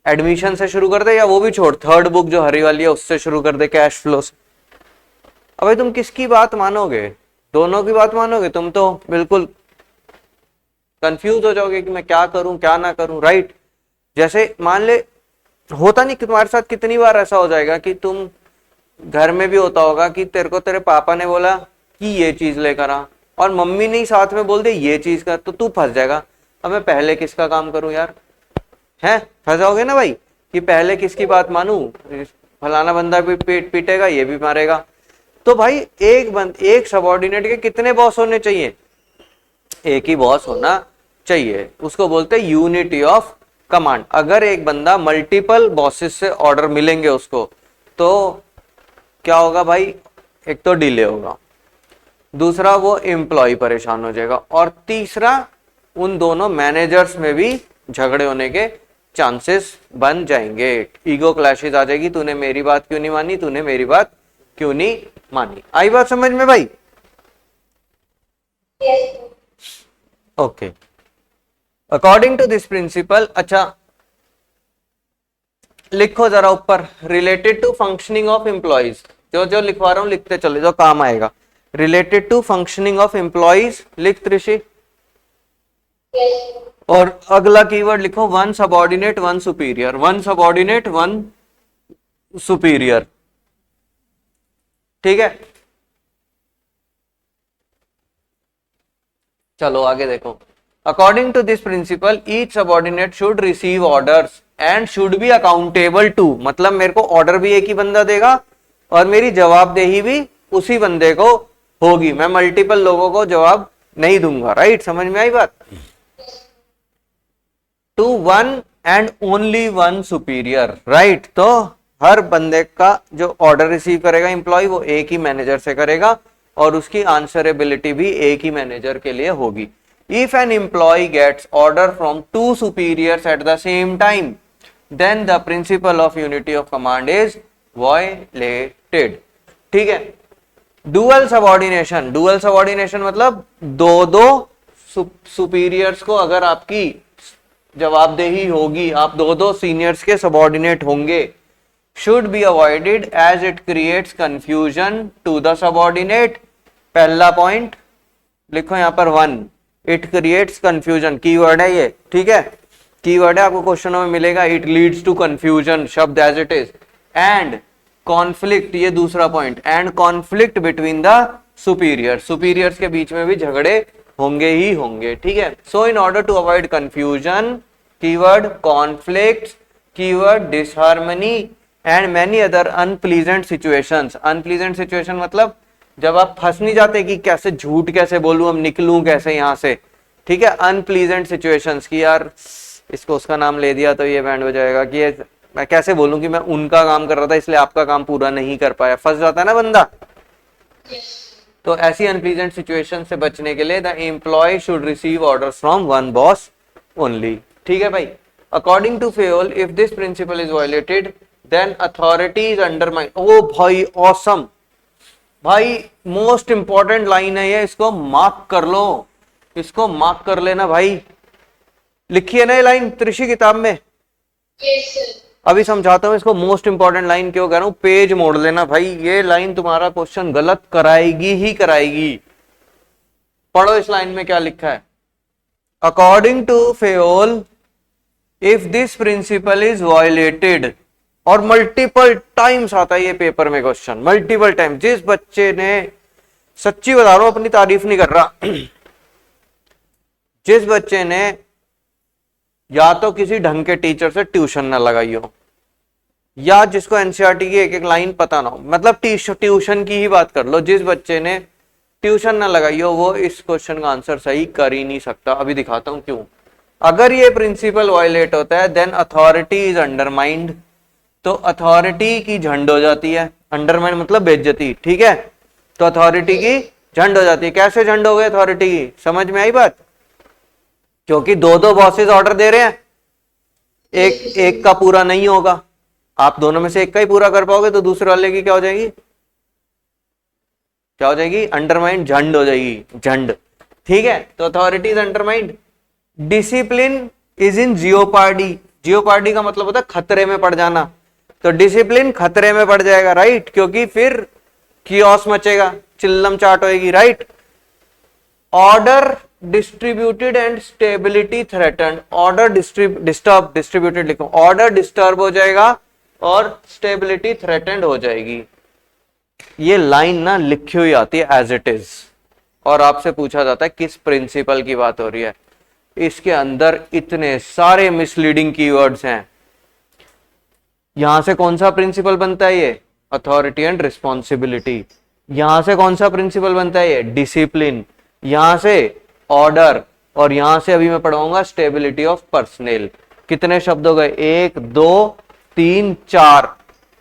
एडमिशन से शुरू कर दे, या वो भी छोड़, 3rd बुक जो हरी वाली है उससे शुरू कर दे, कैश फ्लो से। अब भाई तुम किसकी बात मानोगे? दोनों की बात मानोगे? तुम तो बिल्कुल कंफ्यूज हो जाओगे कि मैं क्या करूं क्या ना करूं, राइट? जैसे मान ले, होता नहीं कि तुम्हारे साथ कितनी बार ऐसा हो जाएगा कि तुम, घर में भी होता होगा कि तेरे को तेरे पापा ने बोला कि ये चीज लेकर आ, और मम्मी ने साथ में बोल दे ये चीज कर, तो तू फंस जाएगा। अब मैं पहले किसका काम करूं यार? है, फंस जाओगे ना भाई कि पहले किसकी बात मानूं? फलाना बंदा भी पीटेगा, ये भी मारेगा। तो भाई एक सबऑर्डिनेट के कितने बॉस होने चाहिए? एक ही बॉस होना चाहिए, उसको बोलते हैं यूनिटी ऑफ कमांड। अगर एक बंदा मल्टीपल बॉसेस से ऑर्डर मिलेंगे उसको, तो क्या होगा भाई? एक तो डिले होगा, दूसरा वो एम्प्लॉय परेशान हो जाएगा, और तीसरा उन दोनों मैनेजर्स में भी झगड़े होने के चांसेस बन जाएंगे। ईगो क्लैशेस आ जाएगी, तूने मेरी बात क्यों नहीं मानी, तूने मेरी बात क्यों नहीं मानी। आई बात समझ में भाई? Okay, according to this principle, अच्छा लिखो जरा ऊपर, related to functioning of employees, जो जो लिखवा रहा हूं लिखते चले, जो काम आएगा। Related to functioning of employees लिख त्रिशी, और अगला कीवर्ड लिखो one subordinate one superior, one subordinate one superior, ठीक है। चलो आगे देखो, according to this principle each subordinate should receive orders and should be accountable to, मतलब मेरे को ऑर्डर भी एक ही बंदा देगा और मेरी जवाबदेही भी उसी बंदे को होगी, मैं मल्टीपल लोगों को जवाब नहीं दूंगा। राइट, समझ में आई बात? To one and only one superior, right. तो हर बंदे का जो ऑर्डर रिसीव करेगा एम्प्लॉय, वो एक ही मैनेजर से करेगा और उसकी आंसरेबिलिटी भी एक ही मैनेजर के लिए होगी। If an employee gets order from two superiors at the same time, then the principle of unity of command is violated, ठीक है। डुअल सबऑर्डिनेशन, डुअल सबऑर्डिनेशन मतलब दो दो सुपीरियर्स को अगर आपकी जवाबदेही होगी, आप दो दो सीनियर्स के सबऑर्डिनेट होंगे, should be avoided as it creates confusion to the subordinate। पहला पॉइंट लिखो यहां पर one, it creates confusion, keyword है ये, ठीक है, कीवर्ड है, आपको क्वेश्चनों में मिलेगा। it leads to confusion शब्द as it is, and conflict, ये दूसरा point, and conflict between the superiors, superiors के बीच में भी झगड़े होंगे ही होंगे, ठीक है। so in order to avoid confusion, keyword conflicts, keyword disharmony and many other unpleasant situations. Unpleasant situation मतलब जब आप फंस नहीं जाते कि कैसे झूठ कैसे बोलूं, अब निकलूं कैसे यहां से, ठीक है। अनप्लीजेंट सिचुएशंस की यार इसको उसका नाम ले दिया तो ये बैंड हो जाएगा कि ये मैं कैसे बोलूं कि मैं उनका काम कर रहा था इसलिए आपका काम पूरा नहीं कर पाया, फंस जाता है ना बंदा। तो ऐसी अनप्लीजेंट सिचुएशन से बचने के लिए the employee should receive orders from one boss only, ठीक है भाई। According to Fayol, if this principle is violated then authority is undermined। ओ भाई ऑसम, भाई मोस्ट इंपॉर्टेंट लाइन है ये, इसको मार्क कर लो, इसको मार्क कर लेना भाई। लिखी है ना ये लाइन त्रिशी किताब में? yes, अभी समझाता हूं इसको, मोस्ट इंपॉर्टेंट लाइन क्यों कह रहा हूं, पेज मोड़ लेना भाई, ये लाइन तुम्हारा क्वेश्चन गलत कराएगी ही कराएगी। पढ़ो इस लाइन में क्या लिखा है। According to Fayol, if this principle is violated, और मल्टीपल टाइम्स आता है ये पेपर में क्वेश्चन, मल्टीपल टाइम। जिस बच्चे ने, सच्ची बता रहा हूं अपनी तारीफ नहीं कर रहा, जिस बच्चे ने या तो किसी ढंग के टीचर से ट्यूशन ना लगाई हो, या जिसको एनसीईआरटी की एक एक लाइन पता ना हो, मतलब ट्यूशन की ही बात कर लो, जिस बच्चे ने ट्यूशन ना लगाई हो वो इस क्वेश्चन का आंसर सही कर ही नहीं सकता। अभी दिखाता हूं क्यों। अगर ये प्रिंसिपल वायलेट होता है देन अथॉरिटी इज अंडरमाइंड, तो अथॉरिटी की झंड हो जाती है, अंडरमाइन मतलब बेइज्जती, ठीक है। तो अथॉरिटी की झंड हो जाती है। कैसे झंड हो गई अथॉरिटी की, समझ में आई बात? क्योंकि दो दो बॉसेस ऑर्डर दे रहे हैं, एक का पूरा नहीं होगा, आप दोनों में से एक का ही पूरा कर पाओगे तो दूसरे वाले की क्या हो जाएगी, क्या हो जाएगी? अंडरमाइंड, झंड हो जाएगी, झंड, ठीक है। तो authority is undermined. Discipline is in jeopardy, jeopardy का मतलब होता है खतरे में पड़ जाना, तो डिसिप्लिन खतरे में पड़ जाएगा, राइट, क्योंकि फिर कियोस मचेगा, चिल्लम चाट होएगी, right. Order distributed and stability threatened, order disturb, distributed लिखो, ऑर्डर डिस्टर्ब हो जाएगा और स्टेबिलिटी थ्रेटन्ड हो जाएगी। ये लाइन ना लिखी हुई आती है एज इट इज, और आपसे पूछा जाता है किस प्रिंसिपल की बात हो रही है। इसके अंदर इतने सारे मिसलीडिंग कीवर्ड्स हैं। यहां से कौन सा प्रिंसिपल बनता है ये? Authority and responsibility. यहां से कौन सा प्रिंसिपल बनता है? ये डिसिप्लिन, यहां से ऑर्डर, और यहां से अभी मैं पढ़ाऊंगा स्टेबिलिटी ऑफ पर्सनेल। कितने शब्द हो गए? 1 2 3 4,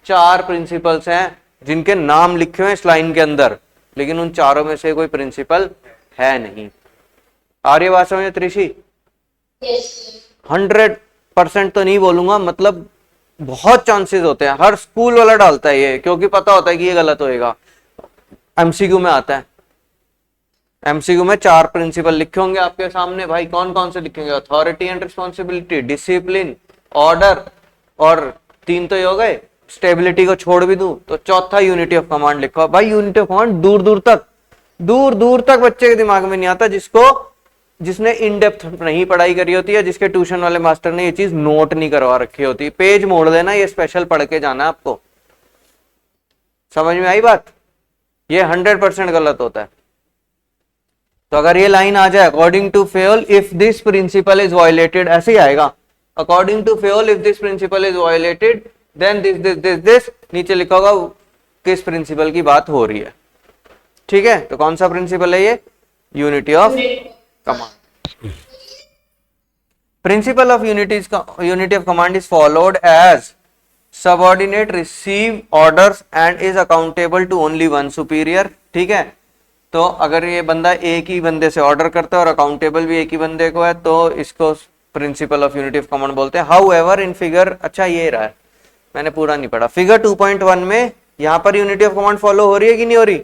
4 प्रिंसिपल्स हैं जिनके नाम लिखे हुए हैं इस लाइन के अंदर, लेकिन उन चारों में से कोई प्रिंसिपल है नहीं। आ रही बात समझ त्रिशी? 100% तो नहीं बोलूंगा, मतलब बहुत चांसेस होते हैं, हर स्कूल वाला डालता है ये, क्योंकि पता होता है कि ये गलत होएगा। एमसीक्यू में आता है, एमसीक्यू में 4 प्रिंसिपल लिखे होंगे आपके सामने भाई, कौन कौन से लिखेंगे? Authority and responsibility, discipline, order, और 3 तो ये हो गए। स्टेबिलिटी को छोड़ भी दूं तो चौथा यूनिटी ऑफ कमांड लिखा भाई। यूनिटी ऑफ कमांड दूर दूर तक बच्चे के दिमाग में नहीं आता, जिसने इन डेप्थ नहीं पढ़ाई करी होती है, जिसके ट्यूशन वाले मास्टर ने ये चीज नोट नहीं करवा रखी होती। पेज मोड़ देना, ये स्पेशल पढ़ के जाना आपको। समझ में आई बात? ये 100% गलत होता है। तो अगर ये लाइन आ जाए according to Fayol if this principle is violated, ऐसे ही आएगा। According to Fayol if this principle is violated then this, नीचे लिखा होगा किस प्रिंसिपल की बात हो रही है। ठीक है, तो कौन सा प्रिंसिपल है ये? Unity of command. Principle of unity of command is followed as subordinate receive orders and is accountable to only one superior. ठीक है, तो अगर ये बंदा एक ही बंदे से ऑर्डर करता है और अकाउंटेबल भी एक ही बंदे को है, तो इसको principal of unity of command बोलते हैं। हाउ एवर इन फिगर, अच्छा ये रहा है, मैंने पूरा नहीं पढ़ा। फिगर 2.1 में यहाँ पर यूनिटी ऑफ कमांड फॉलो हो रही है कि नहीं हो रही?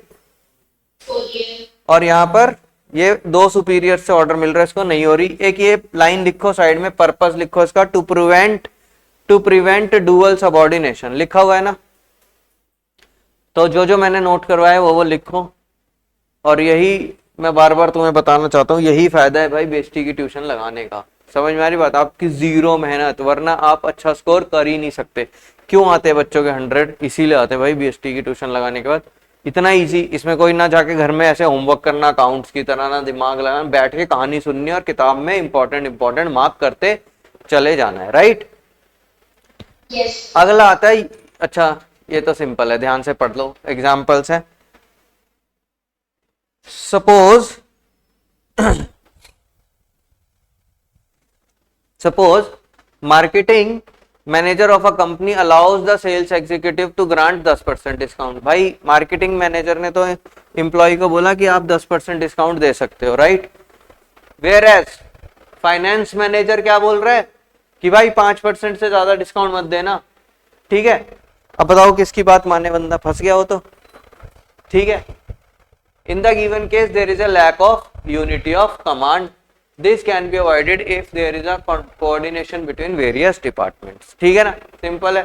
और यहाँ पर ये 2 सुपीरियर से ऑर्डर मिल रहा है, इसको नहीं हो रही। एक ये लाइन लिखो साइड में, पर्पस लिखो इसका, टू प्रिवेंट डुअल सबऑर्डिनेशन लिखा हुआ है ना। तो जो मैंने नोट करवाया है वो लिखो, और यही मैं बार बार तुम्हें बताना चाहता हूँ, यही फायदा है भाई बेस्टी की ट्यूशन लगाने का। समझ में आ रही बात? आपकी 0 मेहनत, वरना आप अच्छा स्कोर कर ही नहीं सकते। क्यों आते हैं बच्चों के 100? इसीलिए आते हैं भाई बीएसटी की ट्यूशन लगाने के बाद। इतना इजी, इसमें कोई ना जाके घर में ऐसे होमवर्क करना अकाउंट्स की तरह, ना दिमाग लगाना, बैठ के कहानी सुननी और किताब में इंपॉर्टेंट मार्क करते चले जाना है। राइट? अगला आता है, अच्छा ये तो सिंपल है, ध्यान से पढ़ लो, एग्जाम्पल्स है। Suppose marketing manager of a company allows the sales executive to grant 10% discount. भाई मार्केटिंग मैनेजर ने तो एम्प्लॉय को बोला कि आप 10% डिस्काउंट दे सकते हो, right? Whereas finance manager क्या बोल रहा है कि भाई 5% से ज्यादा डिस्काउंट मत देना। ठीक है, अब बताओ किसकी बात माने? बंदा फंस गया हो तो। ठीक है, in the given case there is a lack of unity of command. This can be avoided if there is a coordination between various departments. ठीक है ना, सिंपल है।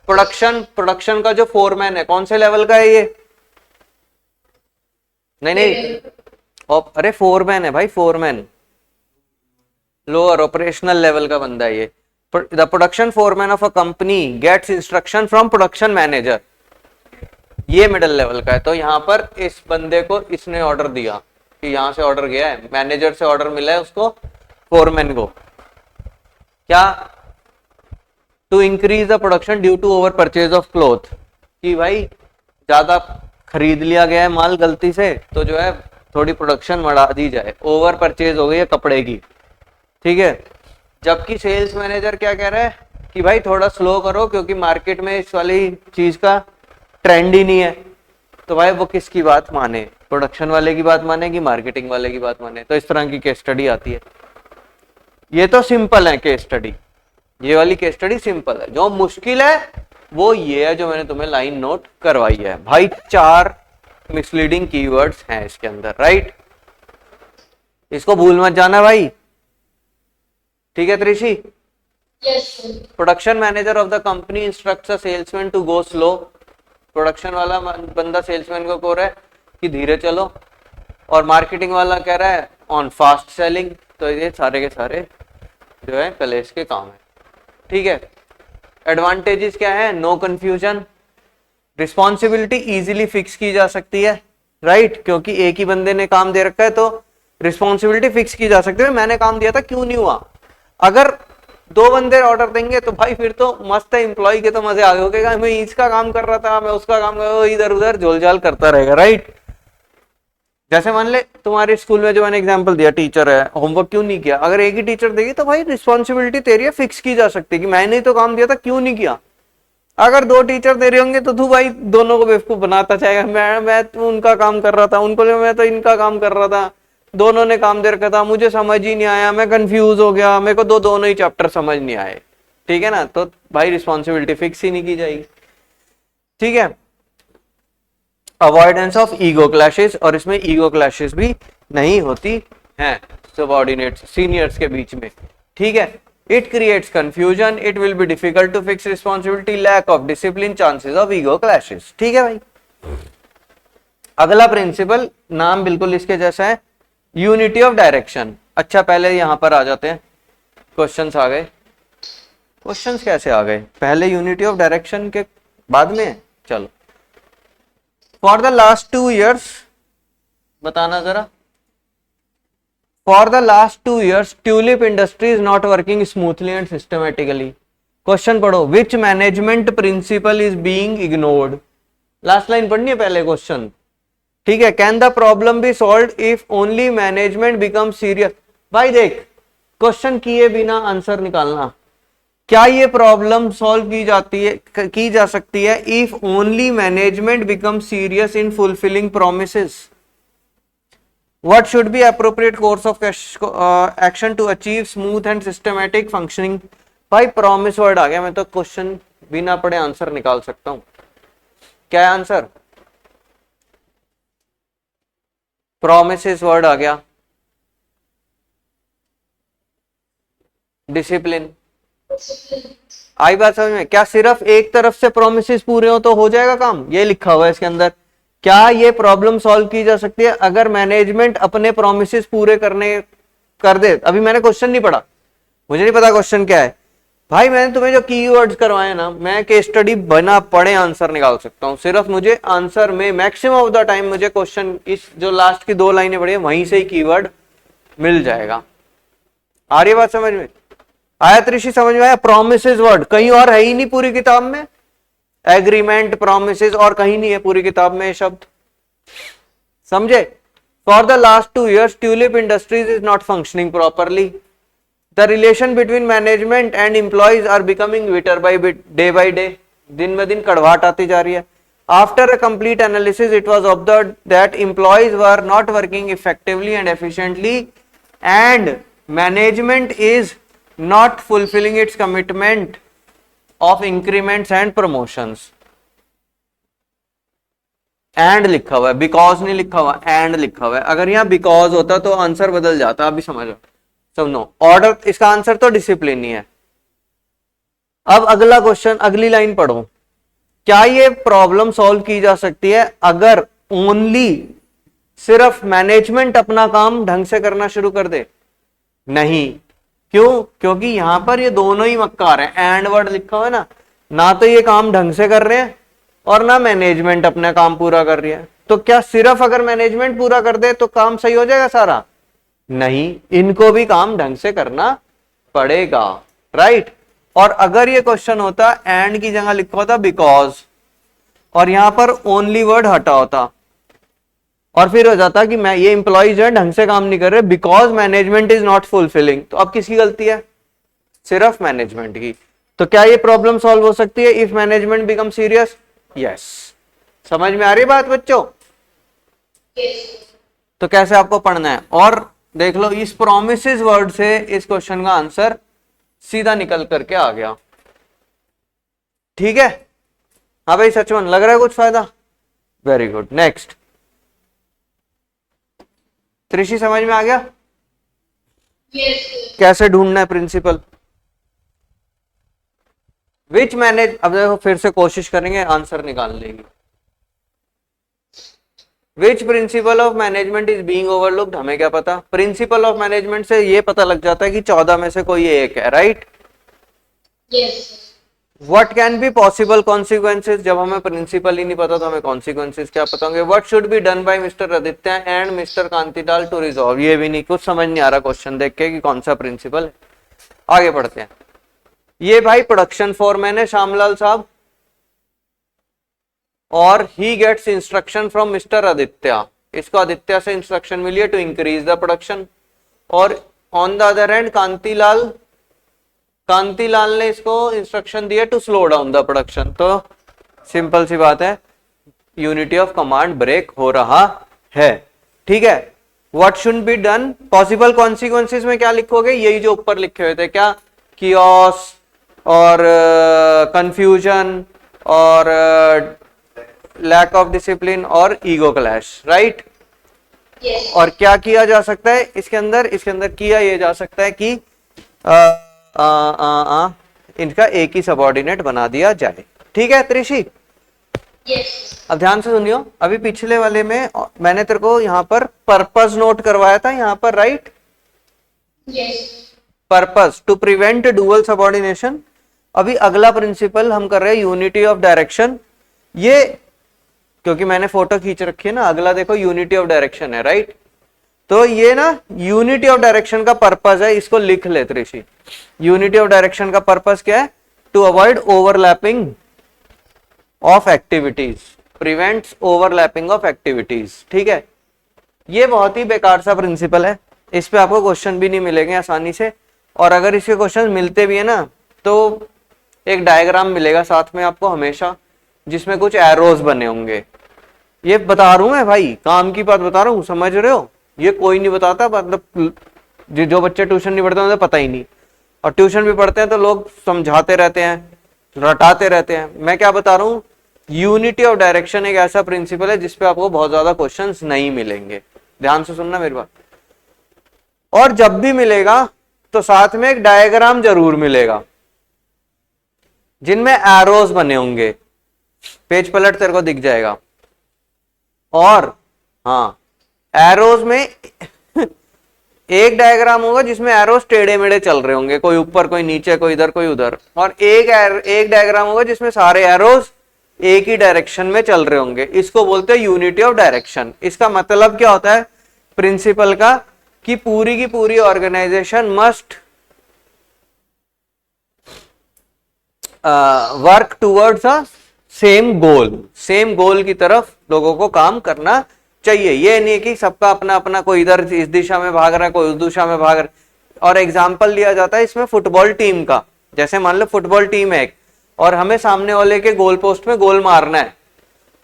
प्रोडक्शन का जो फोरमैन है कौन से लेवल का है ये? नहीं, अरे फोरमैन है भाई, फोरमैन लोअर ऑपरेशनल लेवल का बंदा है ये। The production foreman of a company gets instruction from production manager, ये मिडिल लेवल का है। तो यहाँ पर इस बंदे को इसने ऑर्डर दिया कि यहाँ से ऑर्डर गया है, मैनेजर से ऑर्डर मिला है उसको, फोरमैन को, क्या? To increase the production due to over purchase of cloth, कि भाई ज्यादा खरीद लिया गया है माल गलती से, तो जो है थोड़ी प्रोडक्शन बढ़ा दी जाए, ओवर परचेज हो गई है कपड़े की। ठीक है, जबकि सेल्स मैनेजर क्या कह रहा है कि भाई थोड़ा स्लो करो क्योंकि मार्केट में इस वाली चीज का ट्रेंड ही नहीं है। तो भाई वो किसकी बात माने? प्रोडक्शन वाले की बात माने कि मार्केटिंग वाले की बात माने? तो इस तरह की केस स्टडी आती है। ये तो सिंपल है केस स्टडी, ये वाली केस स्टडी सिंपल है। जो मुश्किल है वो ये है जो मैंने तुम्हें लाइन नोट करवाई है भाई। 4 मिसलीडिंग कीवर्ड्स हैं इसके अंदर, राइट? इसको भूल मत जाना भाई। ठीक है Trishi? Production manager of the company instructs a salesman to go slow. Production वाला बंदा सेल्समैन को कह रहा है कि धीरे चलो, और मार्केटिंग वाला कह रहा है ऑन फास्ट सेलिंग। तो ये सारे के सारे जो है कलेश के काम है। ठीक है, एडवांटेजेस क्या है? No confusion, responsibility easily fix की जा सकती है, राइट? क्योंकि एक ही बंदे ने काम दे रखा है तो रिस्पॉन्सिबिलिटी फिक्स की जा सकती है। मैंने काम दिया था, क्यों नहीं हुआ? अगर दो बंदे ऑर्डर देंगे तो भाई फिर तो मस्त है, एम्प्लॉय के तो मजे आगे हो गए, मैं इसका काम कर रहा था, मैं उसका काम कर रहा था, इधर उधर झोलझाल करता रहेगा, राइट। जैसे मान ले तुम्हारे स्कूल में जो मैंने एग्जांपल दिया, टीचर है, होमवर्क क्यों नहीं किया, अगर एक ही टीचर देगी तो भाई रिस्पॉन्सिबिलिटी तेरी है, फिक्स की जा सकती है कि मैंने ही तो काम दिया था, क्यों नहीं किया। अगर दो टीचर दे रहे होंगे तो तू भाई दोनों को बेवकूफ बनाता जाएगा, मैं तो उनका काम कर रहा था, उनको मैं तो इनका काम कर रहा था, दोनों ने काम दे रखा था, मुझे समझ ही नहीं आया, मैं कंफ्यूज हो गया, मेरे को दोनों ही चैप्टर समझ नहीं आए, ठीक है ना, तो भाई रिस्पॉन्सिबिलिटी फिक्स ही नहीं की जाएगी, ठीक है। अवॉइडेंस ऑफ ईगो क्लैशेस, और इसमें ईगो क्लैशेस भी नहीं होती हैं सबऑर्डिनेट्स सीनियर्स के बीच में, ठीक है। It creates confusion, it will be difficult to fix responsibility, lack of discipline, chances of ego clashes, ठीक है भाई। अगला प्रिंसिपल नाम बिल्कुल इसके जैसा है, यूनिटी ऑफ डायरेक्शन। अच्छा पहले यहां पर आ जाते हैं, क्वेश्चंस आ गए, क्वेश्चंस कैसे आ गए, पहले यूनिटी ऑफ डायरेक्शन के बाद में, चलो। फॉर द लास्ट 2 years, बताना जरा, for the last 2 years tulip industry is not working smoothly and systematically. Question पढ़ो, which management principle is being ignored. Last line पढ़नी है पहले क्वेश्चन, ठीक है। Can the problem be solved if only management become serious. भाई देख, क्वेश्चन किए बिना आंसर निकालना, क्या ये प्रॉब्लम सॉल्व की जाती है, की जा सकती है if only management become serious in fulfilling promises. What should be appropriate course of action to achieve smooth and systematic functioning. भाई प्रॉमिस वर्ड आ गया, मैं तो क्वेश्चन बिना पढ़े आंसर निकाल सकता हूं। क्या है आंसर, प्रोमिसेस वर्ड आ गया, डिसिप्लिन। आई बात समझ में, क्या सिर्फ एक तरफ से प्रोमिसेस पूरे हो तो हो जाएगा काम, ये लिखा हुआ है इसके अंदर। क्या ये प्रॉब्लम सॉल्व की जा सकती है अगर मैनेजमेंट अपने प्रोमिसेस पूरे कर दे। अभी मैंने क्वेश्चन नहीं पढ़ा, मुझे नहीं पता क्वेश्चन क्या है, भाई मैंने तुम्हें जो कीवर्ड्स करवाए ना, मैं केस स्टडी बिना पढ़े आंसर निकाल सकता हूं। सिर्फ मुझे आंसर में मैक्सिमम ऑफ द टाइम मुझे क्वेश्चन इस जो लास्ट की 2 लाइनें पढ़ी वहीं से ही कीवर्ड मिल जाएगा। आ रही बात समझ में, आया त्रिशी समझ में आया। प्रोमिसेस वर्ड कहीं और है ही नहीं पूरी किताब में, एग्रीमेंट, प्रोमिसेस और कहीं नहीं है पूरी किताब में ये शब्द, समझे। For the last 2 years tulip industries is not functioning properly. The relation between management and employees are becoming bitter by bit, day by day. दिन ब दिन कड़वाहट आती जा रही है। After a complete analysis, it was observed that employees were not working effectively and efficiently, and management is not fulfilling its commitment of increments and promotions. And लिखा हुआ है, because नहीं लिखा हुआ, and लिखा हुआ है। अगर यहाँ because होता तो आंसर बदल जाता, अभी समझ लो। सुनो, ऑर्डर, इसका आंसर तो डिसिप्लिन ही है। अब अगला क्वेश्चन, अगली लाइन पढ़ो, क्या ये प्रॉब्लम सॉल्व की जा सकती है अगर ओनली सिर्फ मैनेजमेंट अपना काम ढंग से करना शुरू कर दे। नहीं, क्यों, क्योंकि यहां पर ये दोनों ही मक्कार हैं, एंड वर्ड लिखा हुआ है ना तो ये काम ढंग से कर रहे हैं और ना मैनेजमेंट अपना काम पूरा कर रही है। तो क्या सिर्फ अगर मैनेजमेंट पूरा कर दे तो काम सही हो जाएगा सारा, नहीं, इनको भी काम ढंग से करना पड़ेगा, राइट। और अगर ये क्वेश्चन होता एंड की जगह लिखा होता बिकॉज, और यहां पर ओनली वर्ड हटा होता, और फिर हो जाता कि मैं ये एम्प्लॉइज है ढंग से काम नहीं कर रहे because management is not fulfilling, तो अब किसकी गलती है, सिर्फ मैनेजमेंट की। तो क्या ये प्रॉब्लम सॉल्व हो सकती है if management become serious, yes. समझ में आ रही बात बच्चों, तो कैसे आपको पढ़ना है, और देख लो इस प्रोमिसेस वर्ड से इस क्वेश्चन का आंसर सीधा निकल करके आ गया, ठीक है। हाँ भाई सचमन लग रहा है कुछ फायदा, वेरी गुड। नेक्स्ट, त्रिशी समझ में आ गया कैसे ढूंढना है प्रिंसिपल, विच मैनेज। अब देखो फिर से कोशिश करेंगे आंसर निकालने की। Which principle of management is being overlooked, हमें क्या पता, प्रिंसिपल ऑफ मैनेजमेंट से ये पता लग जाता है कि 14 में से कोई एक है, right. What can be possible consequences, जब हमें प्रिंसिपल ही नहीं पता तो हमें कॉन्सिक्वेंसेज क्या पता होंगे। What should be done by mister Aditya and mister Kantilal to resolve, ये भी नहीं, कुछ समझ नहीं आ रहा क्वेश्चन देख के कि कौन सा प्रिंसिपल है। आगे बढ़ते हैं, ये भाई प्रोडक्शन फोरमैन है श्यामलाल साहब, और he gets instruction from mister Aditya, इसको आदित्य से इंस्ट्रक्शन मिली है टू इंक्रीज द प्रोडक्शन। और on the other hand Kantilal ने इसको इंस्ट्रक्शन दिया to slow down the production. तो सिंपल सी बात है, यूनिटी ऑफ कमांड ब्रेक हो रहा है। ठीक है, what should be done, possible consequences में क्या लिखोगे, यही जो ऊपर लिखे हुए थे, क्या, कियोस और कंफ्यूजन और लैक ऑफ डिसिप्लिन और ईगो क्लैश, राइट। और क्या किया जा सकता है इसके अंदर किया ये जा सकता है कि इनका एक ही सबऑर्डिनेट बना दिया जाए। ठीक है त्रिशी, अब ध्यान से सुनियो, अभी पिछले वाले में मैंने तेरे को यहाँ पर पर्पस नोट करवाया था, यहाँ पर right, purpose to prevent dual subordination. अभी अगला प्रिंसिपल हम कर रहे हैं यूनिटी ऑफ डायरेक्शन, ये क्योंकि मैंने फोटो खींच रखी है ना, अगला देखो यूनिटी ऑफ डायरेक्शन है, राइट। तो ये ना यूनिटी ऑफ डायरेक्शन का पर्पस है, इसको लिख ले त्रिशी। यूनिटी ऑफ डायरेक्शन का पर्पस क्या है, to avoid overlapping of activities, prevents overlapping of activities. ठीक है, ये बहुत ही बेकार सा प्रिंसिपल है, इस पे आपको क्वेश्चन भी नहीं मिलेंगे आसानी से, और अगर इसके क्वेश्चन मिलते भी है ना तो एक डायग्राम मिलेगा साथ में आपको हमेशा, जिसमें कुछ एरोज बने होंगे। ये बता रहा हूं मैं भाई, काम की बात बता रहा हूँ, समझ रहे हो, ये कोई नहीं बताता, मतलब जो बच्चे ट्यूशन नहीं पढ़ते उन्हें पता ही नहीं, और ट्यूशन भी पढ़ते हैं तो लोग समझाते रहते हैं, रटाते रहते हैं। मैं क्या बता रहा हूँ, यूनिटी ऑफ डायरेक्शन एक ऐसा प्रिंसिपल है जिसपे आपको बहुत ज्यादा क्वेश्चंस नहीं मिलेंगे, ध्यान से सुनना मेरी बात। और जब भी मिलेगा तो साथ में एक डायग्राम जरूर मिलेगा जिनमें एरोज बने होंगे, पेज पलट तेरे को दिख जाएगा। और हाँ, एरोज में एक डायग्राम होगा जिसमें एरोज टेढ़े मेढ़े चल रहे होंगे, कोई ऊपर कोई नीचे कोई इधर कोई उधर, और एक डायग्राम होगा जिसमें सारे एरोज एक ही डायरेक्शन में चल रहे होंगे, इसको बोलते हैं यूनिटी ऑफ डायरेक्शन। इसका मतलब क्या होता है प्रिंसिपल का, कि पूरी की पूरी organisation must work towards a same goal की तरफ लोगों को काम करना चाहिए। ये नहीं कि सबका अपना अपना, कोई इधर इस दिशा में भाग रहा है, कोई उस दिशा में भाग रहा है। और एग्जाम्पल लिया जाता है इसमें फुटबॉल टीम का, जैसे मान लो फुटबॉल टीम है और हमें सामने वाले के गोल पोस्ट में गोल मारना है,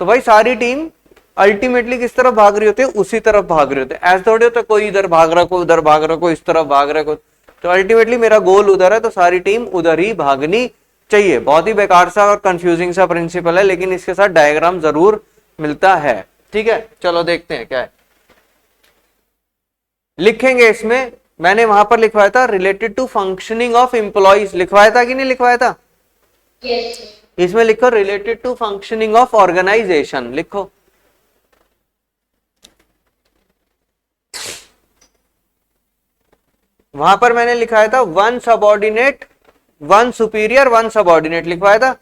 तो भाई सारी टीम अल्टीमेटली किस तरफ भाग रही होती है, उसी तरफ भाग रही होती है। ऐसा थोड़ी होता है कोई इधर भाग रहा, कोई उधर भाग रहा, कोई इस तरफ भाग रहा, कोई, तो अल्टीमेटली मेरा गोल उधर है तो सारी टीम उधर ही भागनी चाहिए। बहुत ही बेकार सा और कंफ्यूजिंग सा प्रिंसिपल है, लेकिन इसके साथ डायग्राम जरूर मिलता है। ठीक है, चलो देखते हैं क्या है, लिखेंगे इसमें। मैंने वहां पर लिखवाया था related to functioning of employees, लिखवाया था कि नहीं लिखवाया था? yes. इसमें लिखो related to functioning of organisation, लिखो। वहां पर मैंने लिखाया था one subordinate, one superior, one subordinate, लिखवाया था।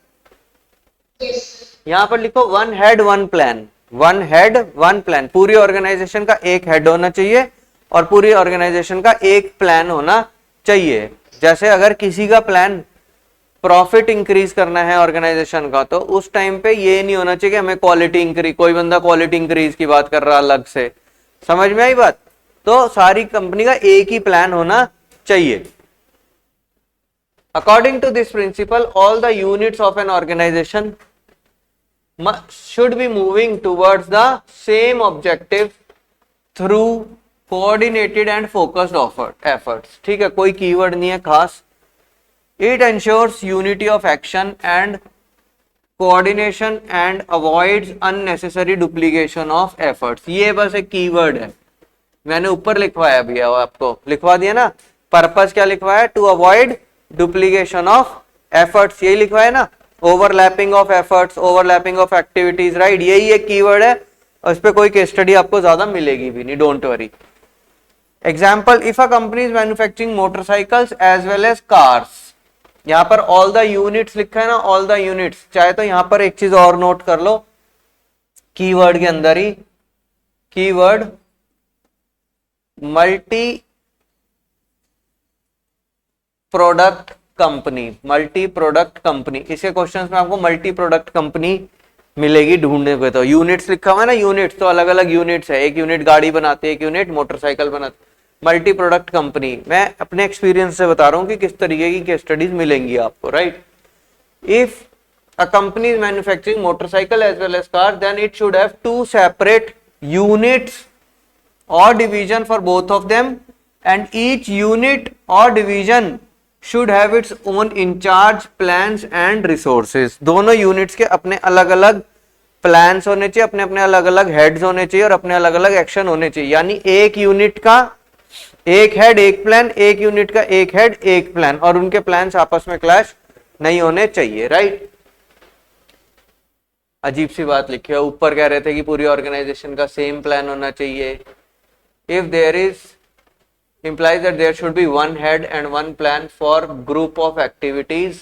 yes. यहां पर लिखो one head one plan, one head one plan. पूरी ऑर्गेनाइजेशन का एक हेड होना चाहिए और पूरी ऑर्गेनाइजेशन का एक प्लान होना चाहिए। जैसे अगर किसी का प्लान प्रॉफिट इंक्रीज करना है ऑर्गेनाइजेशन का, तो उस टाइम पे ये नहीं होना चाहिए कि हमें क्वालिटी इंक्रीज, कोई बंदा क्वालिटी इंक्रीज की बात कर रहा अलग से, समझ में आई बात? तो सारी कंपनी का एक ही प्लान होना चाहिए। According to this principle all the units of an organisation should be moving towards the same objective through coordinated and focused efforts। ठीक है, कोई कीवर्ड नहीं है खास। It ensures unity of action and coordination and avoids unnecessary duplication of efforts। ये बस एक कीवर्ड है, मैंने ऊपर लिखवाया भी है, आपको लिखवा दिया ना। पर्पस क्या लिखवाया? To avoid duplication of efforts, यही लिखवाया ना। Overlapping of efforts, overlapping of activities, right, यही एक कीवर्ड है और इस पे कोई केस स्टडी आपको ज्यादा मिलेगी भी नहीं, don't worry. Example, if a company is manufacturing motorcycles as well as cars, यहां पर ऑल द यूनिट्स लिखा है ना, ऑल द यूनिट्स। चाहे तो यहां पर एक चीज और नोट कर लो, कीवर्ड के अंदर ही, keyword multi product company, multi product company, इसके क्वेश्चंस में आपको मल्टी प्रोडक्ट कंपनी मिलेगी ढूंढने को। तो यूनिट्स लिखा हुआ है ना, यूनिट्स तो अलग अलग यूनिट्स है, एक यूनिट गाड़ी बनाती है, एक यूनिट मोटरसाइकिल बनाती, मल्टी प्रोडक्ट कंपनी। मैं अपने एक्सपीरियंस से बता रहा हूँ कि किस तरीके की केस स्टडीज मिलेंगी आपको, right. If a company is manufacturing motorcycle as well as car, then it should have two separate units or division for both of them, and each unit or division should have its own in charge, plans and resources। दोनों यूनिट्स के अपने अलग अलग प्लान्स होने चाहिए, अपने अपने अलग अलग हेड्स होने चाहिए और अपने अलग अलग एक्शन होने चाहिए। यानी एक यूनिट का एक हेड एक प्लान, एक यूनिट का एक हेड एक प्लान, और उनके प्लान्स आपस में क्लैश नहीं होने चाहिए, राइट। अजीब सी बात लिखी है, ऊपर कह रहे थे कि पूरी ऑर्गेनाइजेशन का सेम प्लान होना चाहिए। If there is implies that there should be one head and one plan for group of activities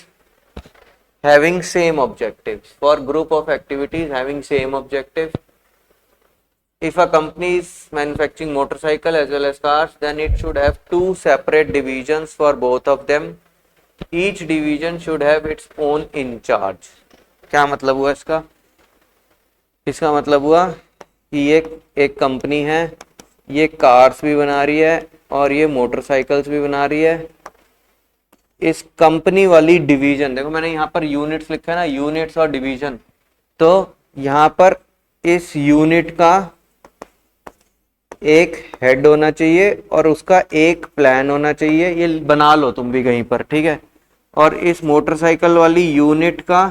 having same objectives, for group of activities having same objective। If a company is manufacturing motorcycle as well as cars, then it should have two separate divisions for both of them, each division should have its own in charge। क्या मतलब हुआ इसका? इसका मतलब हुआ कि ये एक कंपनी है, ये कार्स भी बना रही है और ये मोटरसाइकिल्स भी बना रही है। इस कंपनी वाली डिवीजन, देखो मैंने यहाँ पर यूनिट्स लिखा है ना, यूनिट्स और डिवीजन, तो यहाँ पर इस यूनिट का एक हेड होना चाहिए और उसका एक प्लान होना चाहिए, ये बना लो तुम भी कहीं पर, ठीक है। और इस मोटरसाइकिल वाली यूनिट का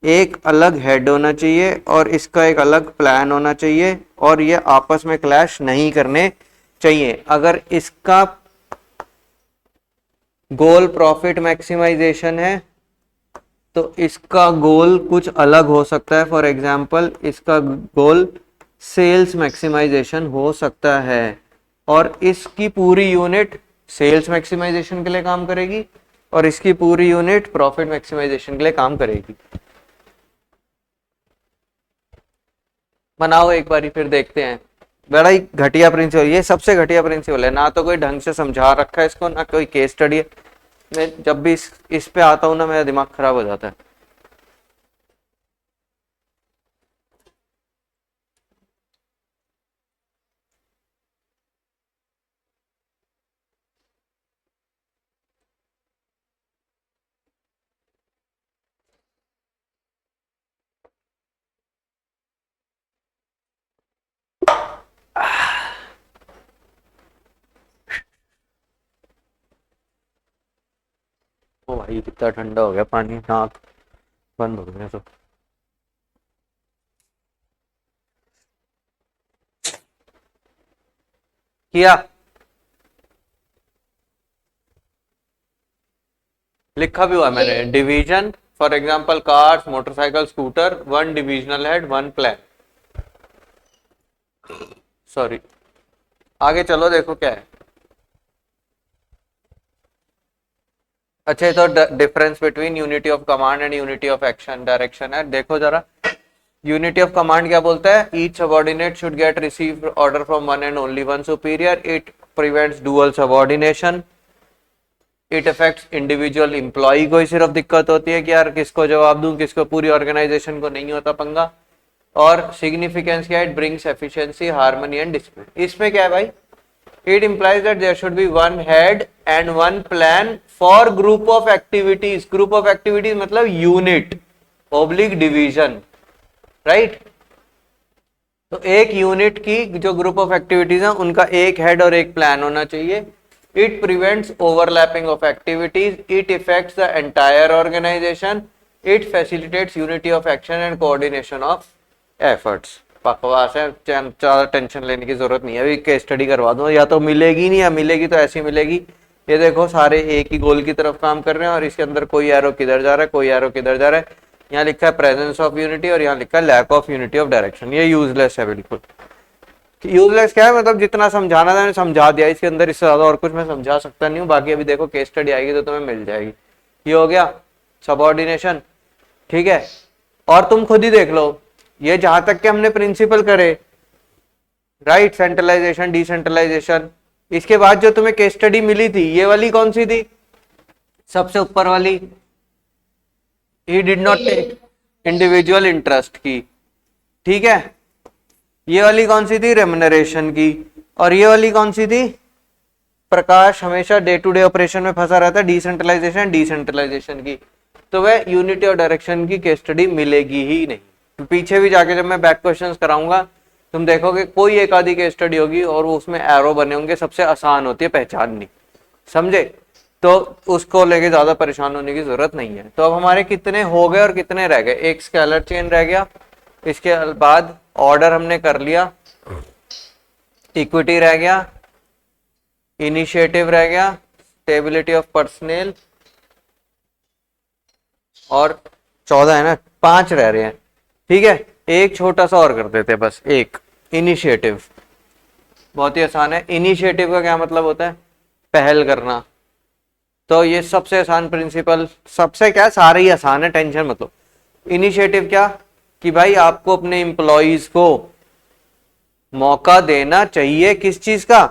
एक अलग हेड होना चाहिए और इसका एक अलग प्लान होना चाहिए, और ये आपस में क्लैश नहीं करने चाहिए। अगर इसका गोल प्रॉफिट मैक्सिमाइजेशन है तो इसका गोल कुछ अलग हो सकता है। फॉर एग्जांपल इसका गोल सेल्स मैक्सिमाइजेशन हो सकता है, और इसकी पूरी यूनिट सेल्स मैक्सिमाइजेशन के लिए काम करेगी और इसकी पूरी यूनिट प्रॉफिट मैक्सिमाइजेशन के लिए काम करेगी। बनाओ एक बारी फिर देखते हैं। बड़ा ही घटिया प्रिंसिपल, ये सबसे घटिया प्रिंसिपल है, ना तो कोई ढंग से समझा रखा है इसको, ना कोई केस स्टडी है। मैं जब भी इस पे आता हूँ ना, मेरा दिमाग खराब हो जाता है। ओ भाई कितना ठंडा हो गया पानी, नाक बंद हो गया। तो किया, लिखा भी हुआ मैंने, division for example cars, motorcycle, scooter, one divisional head, one plan. Sorry, आगे चलो देखो क्या है। अच्छा, तो difference between unity of command and unity of action direction है। देखो जरा, यूनिटी ऑफ कमांड क्या बोलता है? Each subordinate should get receive order from one and only one superior. It prevents dual subordination. It affects individual employee को ही सिर्फ दिक्कत होती है कि यार किसको जवाब दूं, किसको, पूरी ऑर्गेनाइजेशन को नहीं होता पंगा। और सिग्निफिकेंस क्या है? It brings efficiency, harmony and discipline. इसमें क्या है भाई? It implies that there should be one head and one plan for group of activities। Group of activities मतलब unit oblique division, right? तो एक यूनिट की जो ग्रुप ऑफ एक्टिविटीज हैं उनका एक हेड और एक प्लान होना चाहिए। It prevents overlapping of activities. It affects the entire organization. It facilitates unity of action and coordination of efforts। बकवास है, ज्यादा टेंशन लेने की जरूरत नहीं है। अभी केस स्टडी करवा दो, या तो मिलेगी नहीं, या मिलेगी तो ऐसी मिलेगी। ये देखो सारे एक ही गोल की तरफ काम कर रहे हैं और इसके अंदर कोई एरो किधर जा रहा है, कोई एरो किधर जा रहा है। यहाँ लिखा है प्रेजेंस ऑफ यूनिटी और यहाँ लिखा है lack of unity of direction. ये यूजलेस है बिल्कुल। यूजलेस क्या है? मतलब जितना समझाना था मैंने समझा दिया, इसके अंदर इससे ज्यादा और कुछ मैं समझा सकता नहीं हूँ। बाकी अभी देखो केस स्टडी आएगी तो तुम्हें मिल जाएगी। ये हो गया सबऑर्डिनेशन, ठीक है। और तुम खुद ही देख लो, ये जहां तक के हमने प्रिंसिपल करे, राइट, सेंट्रलाइजेशन, डिसेंट्रलाइजेशन, इसके बाद जो तुम्हें केस स्टडी मिली थी ये वाली कौन सी थी? सबसे ऊपर वाली he did not take individual interest की, ठीक है। ये वाली कौन सी थी, रेम्युनरेशन की। और ये वाली कौन सी थी, प्रकाश हमेशा डे टू डे ऑपरेशन में फंसा रहता है, डिसेंट्रलाइजेशन की। तो वह यूनिटी और डायरेक्शन की केस स्टडी मिलेगी ही नहीं। तो पीछे भी जाके जब मैं बैक क्वेश्चंस कराऊंगा तुम देखोगे कोई एक आधी केस स्टडी होगी और वो उसमें एरो बने होंगे, सबसे आसान होती है पहचाननी, समझे। तो उसको लेके ज्यादा परेशान होने की जरूरत नहीं है। तो अब हमारे कितने हो गए और कितने रह गए, एक स्केलर चेन रह गया, इसके बाद ऑर्डर हमने कर लिया, इक्विटी रह गया, इनिशिएटिव रह गया, स्टेबिलिटी ऑफ पर्सनल, और 14 है ना, 5 रह रहे हैं, ठीक है। एक छोटा सा और कर देते हैं बस, एक इनिशिएटिव, बहुत ही आसान है। इनिशिएटिव का क्या मतलब होता है, पहल करना। तो ये सबसे आसान प्रिंसिपल, सबसे क्या, सारे ही आसान है, टेंशन मत लो। इनिशिएटिव क्या, कि भाई आपको अपने एम्प्लॉइज को मौका देना चाहिए, किस चीज का,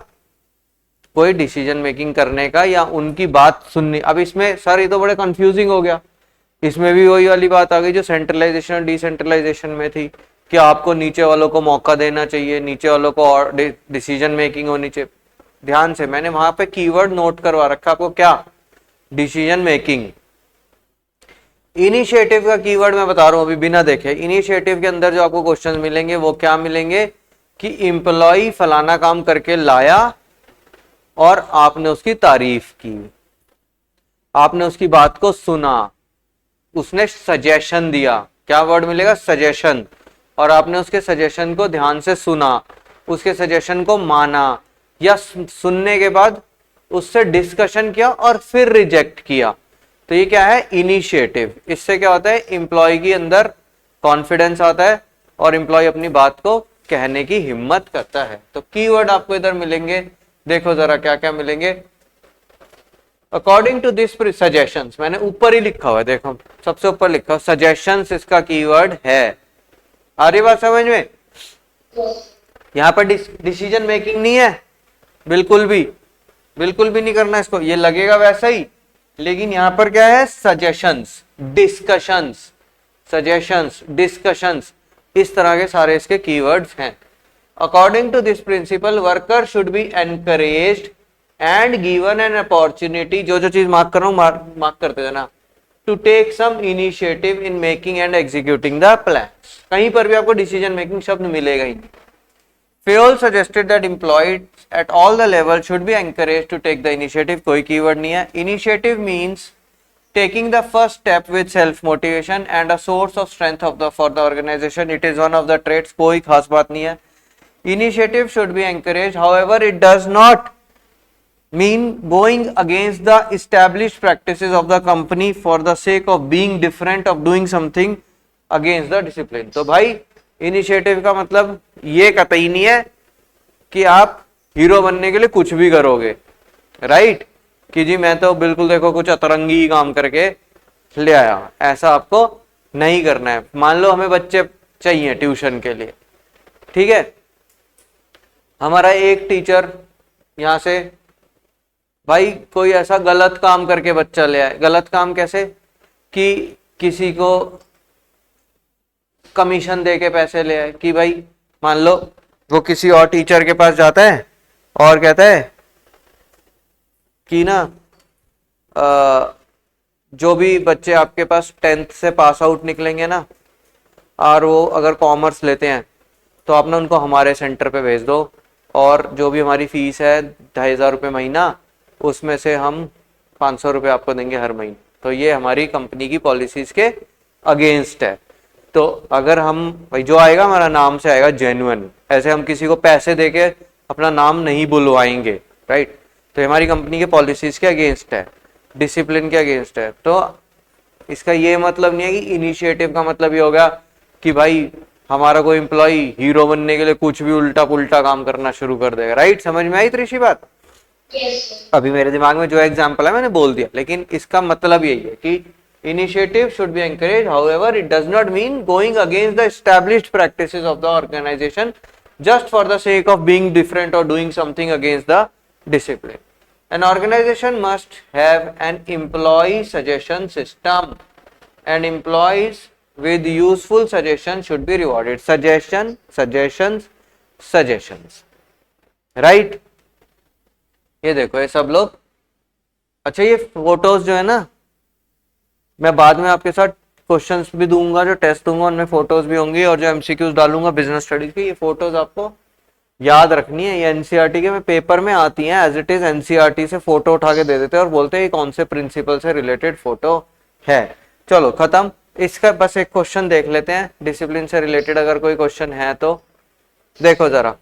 कोई डिसीजन मेकिंग करने का या उनकी बात सुननी। अब इसमें सर ये तो बड़े कंफ्यूजिंग हो गया, इसमें भी वही वाली बात आ गई जो सेंट्रलाइजेशन और डिसेंट्रलाइजेशन में थी, कि आपको नीचे वालों को मौका देना चाहिए, नीचे वालों को और डिसीजन मेकिंग होनी चाहिए। ध्यान से, मैंने वहां पे कीवर्ड नोट करवा रखा आपको, क्या, डिसीजन मेकिंग। इनिशिएटिव का कीवर्ड मैं बता रहा हूं अभी बिना देखे। इनिशिएटिव के अंदर जो आपको क्वेश्चन मिलेंगे वो क्या मिलेंगे, कि एम्प्लॉय फलाना काम करके लाया और आपने उसकी तारीफ की, आपने उसकी बात को सुना, उसने सजेशन दिया, क्या वर्ड मिलेगा, सजेशन, और आपने उसके सजेशन को ध्यान से सुना, उसके सजेशन को माना, या सुनने के बाद उससे डिस्कशन किया और फिर रिजेक्ट किया। तो ये क्या है, इनिशिएटिव। इससे क्या होता है, एम्प्लॉय के अंदर कॉन्फिडेंस आता है और एम्प्लॉय अपनी बात को कहने की हिम्मत करता है। तो कीवर्ड आपको इधर मिलेंगे, देखो जरा क्या क्या मिलेंगे। अकॉर्डिंग टू दिस सजेशंस, मैंने ऊपर ही लिखा हुआ है, देखो सबसे ऊपर लिखा हुआ सजेशंस, इसका कीवर्ड है। आ रही बात समझ में, यहाँ पर डिसीजन मेकिंग नहीं है, बिल्कुल भी नहीं करना इसको, ये लगेगा वैसा ही, लेकिन यहां पर क्या है, सजेशंस, डिस्कशंस, सजेशंस, डिस्कशंस, इस तरह के सारे इसके कीवर्ड्स हैं। According to this principle, worker should be encouraged and given an opportunity, जो चीज मार्क कर रहा हूं मार्क करते जाना, to take some initiative in making and executing the plan. कहीं पर भी आपको डिसीजन मेकिंग शब्द मिलेगा ही नहीं। Fayol suggested that employees at all the levels should be encouraged to take the initiative. कोई कीवर्ड नहीं है। Initiative means taking the first step with self motivation and a source of strength for the organization. It is one of the traits. कोई खास बात नहीं है। Initiative should be encouraged. However, it does not mean going against the established practices of the company for the sake of being different, of doing something against the discipline. तो भाई इनिशिएटिव का मतलब ये कतई नहीं है कि आप हीरो बनने के लिए कुछ भी करोगे, राइट, कि जी मैं तो बिल्कुल देखो कुछ अतरंगी काम करके ले आया, ऐसा आपको नहीं करना है। मान लो हमें बच्चे चाहिए ट्यूशन के लिए, ठीक है, हमारा एक टीचर यहां से भाई कोई ऐसा गलत काम करके बच्चा ले आए। गलत काम कैसे, कि किसी को कमीशन दे के पैसे ले आए, कि भाई मान लो वो किसी और टीचर के पास जाता है और कहता है कि ना जो भी बच्चे आपके पास 10th से पास आउट निकलेंगे ना, और वो अगर कॉमर्स लेते हैं तो आप ना उनको हमारे सेंटर पे भेज दो, और जो भी हमारी फीस है 2500 रुपये महीना, उसमें से हम 500 रुपये आपको देंगे हर महीने। तो ये हमारी कंपनी की पॉलिसीज के अगेंस्ट है। तो अगर हम भाई जो आएगा हमारा नाम से आएगा जेन्युइन, ऐसे हम किसी को पैसे देके अपना नाम नहीं बुलवाएंगे, राइट। तो हमारी कंपनी के पॉलिसीज के अगेंस्ट है, डिसिप्लिन के अगेंस्ट है। तो इसका ये मतलब नहीं है कि इनिशिएटिव का मतलब ये होगा कि भाई हमारा कोई एम्प्लॉय हीरो बनने के लिए कुछ भी उल्टा पुल्टा काम करना शुरू कर देगा, राइट। समझ में आई त्रिशी बात? Yes. अभी मेरे दिमाग में जो एग्जाम्पल है मैंने बोल दिया, लेकिन इसका मतलब यही है कि initiative should be encouraged. However, it does not mean going against the established practices of the organization just for the sake of being different or doing something against the discipline. An organization must have an employee suggestion system, and employees with useful suggestions should be rewarded. Suggestions. Right? ये देखो ये सब लोग. अच्छा ये फोटोज जो है ना, मैं बाद में आपके साथ क्वेश्चंस भी दूंगा, जो टेस्ट दूंगा उनमें फोटोज भी होंगी, और जो एमसीक्यूज डालूंगा बिजनेस स्टडीज की, ये फोटोज आपको याद रखनी है. ये एनसीईआरटी के में पेपर में आती हैं एज इट इज. एनसीईआरटी से फोटो उठा के दे देते हैं और बोलते हैं ये कौन से प्रिंसिपल से रिलेटेड फोटो है. चलो खत्म. इसका बस एक क्वेश्चन देख लेते हैं डिसिप्लिन से रिलेटेड, अगर कोई क्वेश्चन है तो देखो जरा.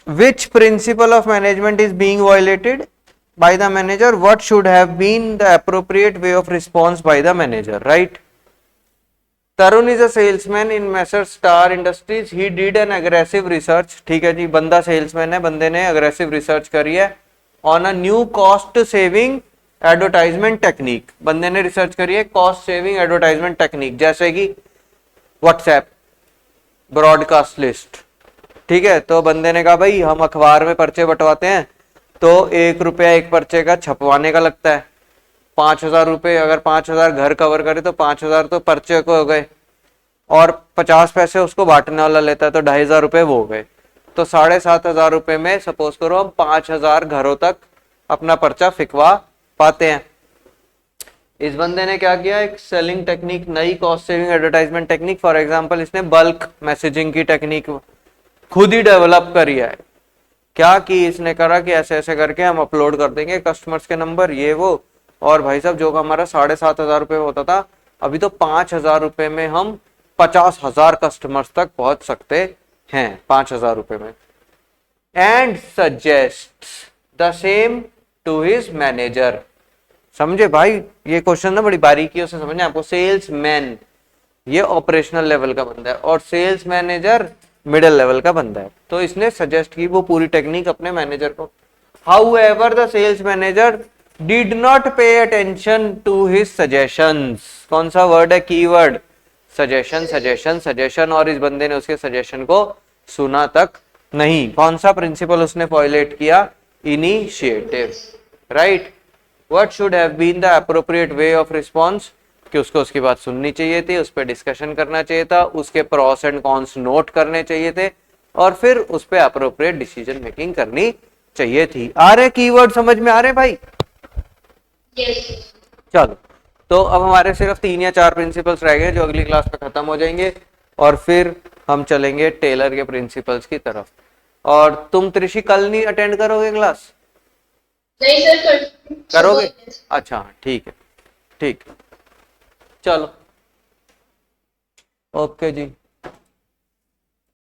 Which principle of management is being violated by the manager? What should have been the appropriate way of response by the manager? Right? Tarun is a salesman in Messrs Star Industries. He did an aggressive research. ठीक है जी, बंदा सेल्समैन है, बंदे ने aggressive research करी है on a new cost saving advertisement technique. बंदे ने रिसर्च करी है cost saving advertisement technique, जैसे कि WhatsApp ब्रॉडकास्ट लिस्ट. ठीक है, तो बंदे ने कहा भाई हम अखबार में पर्चे बंटवाते हैं तो 1 रुपया एक पर्चे का छपवाने का लगता है. 5,000 रुपये, अगर 5,000 घर कवर करे तो 5,000 तो पर्चे को हो गए, और 50 पैसे उसको बांटने वाला लेता है तो 2,500 रुपये वो हो गए. तो 7,500 रुपये में सपोज करो हम 5,000 घरों तक अपना पर्चा फिकवा पाते हैं. इस बंदे ने क्या किया, एक सेलिंग टेक्निक, नई cost saving advertisement technique, for example इसने बल्क मैसेजिंग की टेक्निक खुद ही डेवलप करी है. क्या कि इसने करा कि ऐसे ऐसे करके हम अपलोड कर देंगे कस्टमर्स के नंबर, ये वो, और भाई साहब जो हमारा 7,500 रुपये होता था, अभी तो 5,000 रुपये में हम 50,000 कस्टमर्स तक पहुंच सकते हैं 5,000 रुपये में. And suggest the same to his manager. समझे भाई, ये क्वेश्चन ना बड़ी बारीकियों से समझना आपको. सेल्समैन ये ऑपरेशनल लेवल का बंदा है और सेल्स मैनेजर मिडिल लेवल का बंदा है. तो इसने सजेस्ट की वो पूरी टेक्निक अपने मैनेजर को. However the sales manager did not pay attention to his suggestions. कौन सा वर्ड है, कीवर्ड सजेशन, सजेशन, सजेशन. और इस बंदे ने उसके सजेशन को सुना तक नहीं. कौन सा प्रिंसिपल उसने वायलेट किया, initiative. Right. What should have been the appropriate way of response, कि उसको उसकी बात सुननी चाहिए थी, उस पर डिस्कशन करना चाहिए था, उसके प्रॉस एंड कॉन्स नोट करने चाहिए थे, और फिर उस पर एप्रोप्रिएट डिसीजन मेकिंग करनी चाहिए थी. आ रहे कीवर्ड समझ में आ रहे भाई? Yes. चलो, तो अब हमारे सिर्फ 3 या 4 प्रिंसिपल्स रह गए जो अगली क्लास में खत्म हो जाएंगे, और फिर हम चलेंगे टेलर के प्रिंसिपल्स की तरफ. और तुम त्रिशी कल नहीं अटेंड करोगे क्लास? नहीं सर, करोगे? अच्छा ठीक है, ठीक. चलो ओके जी.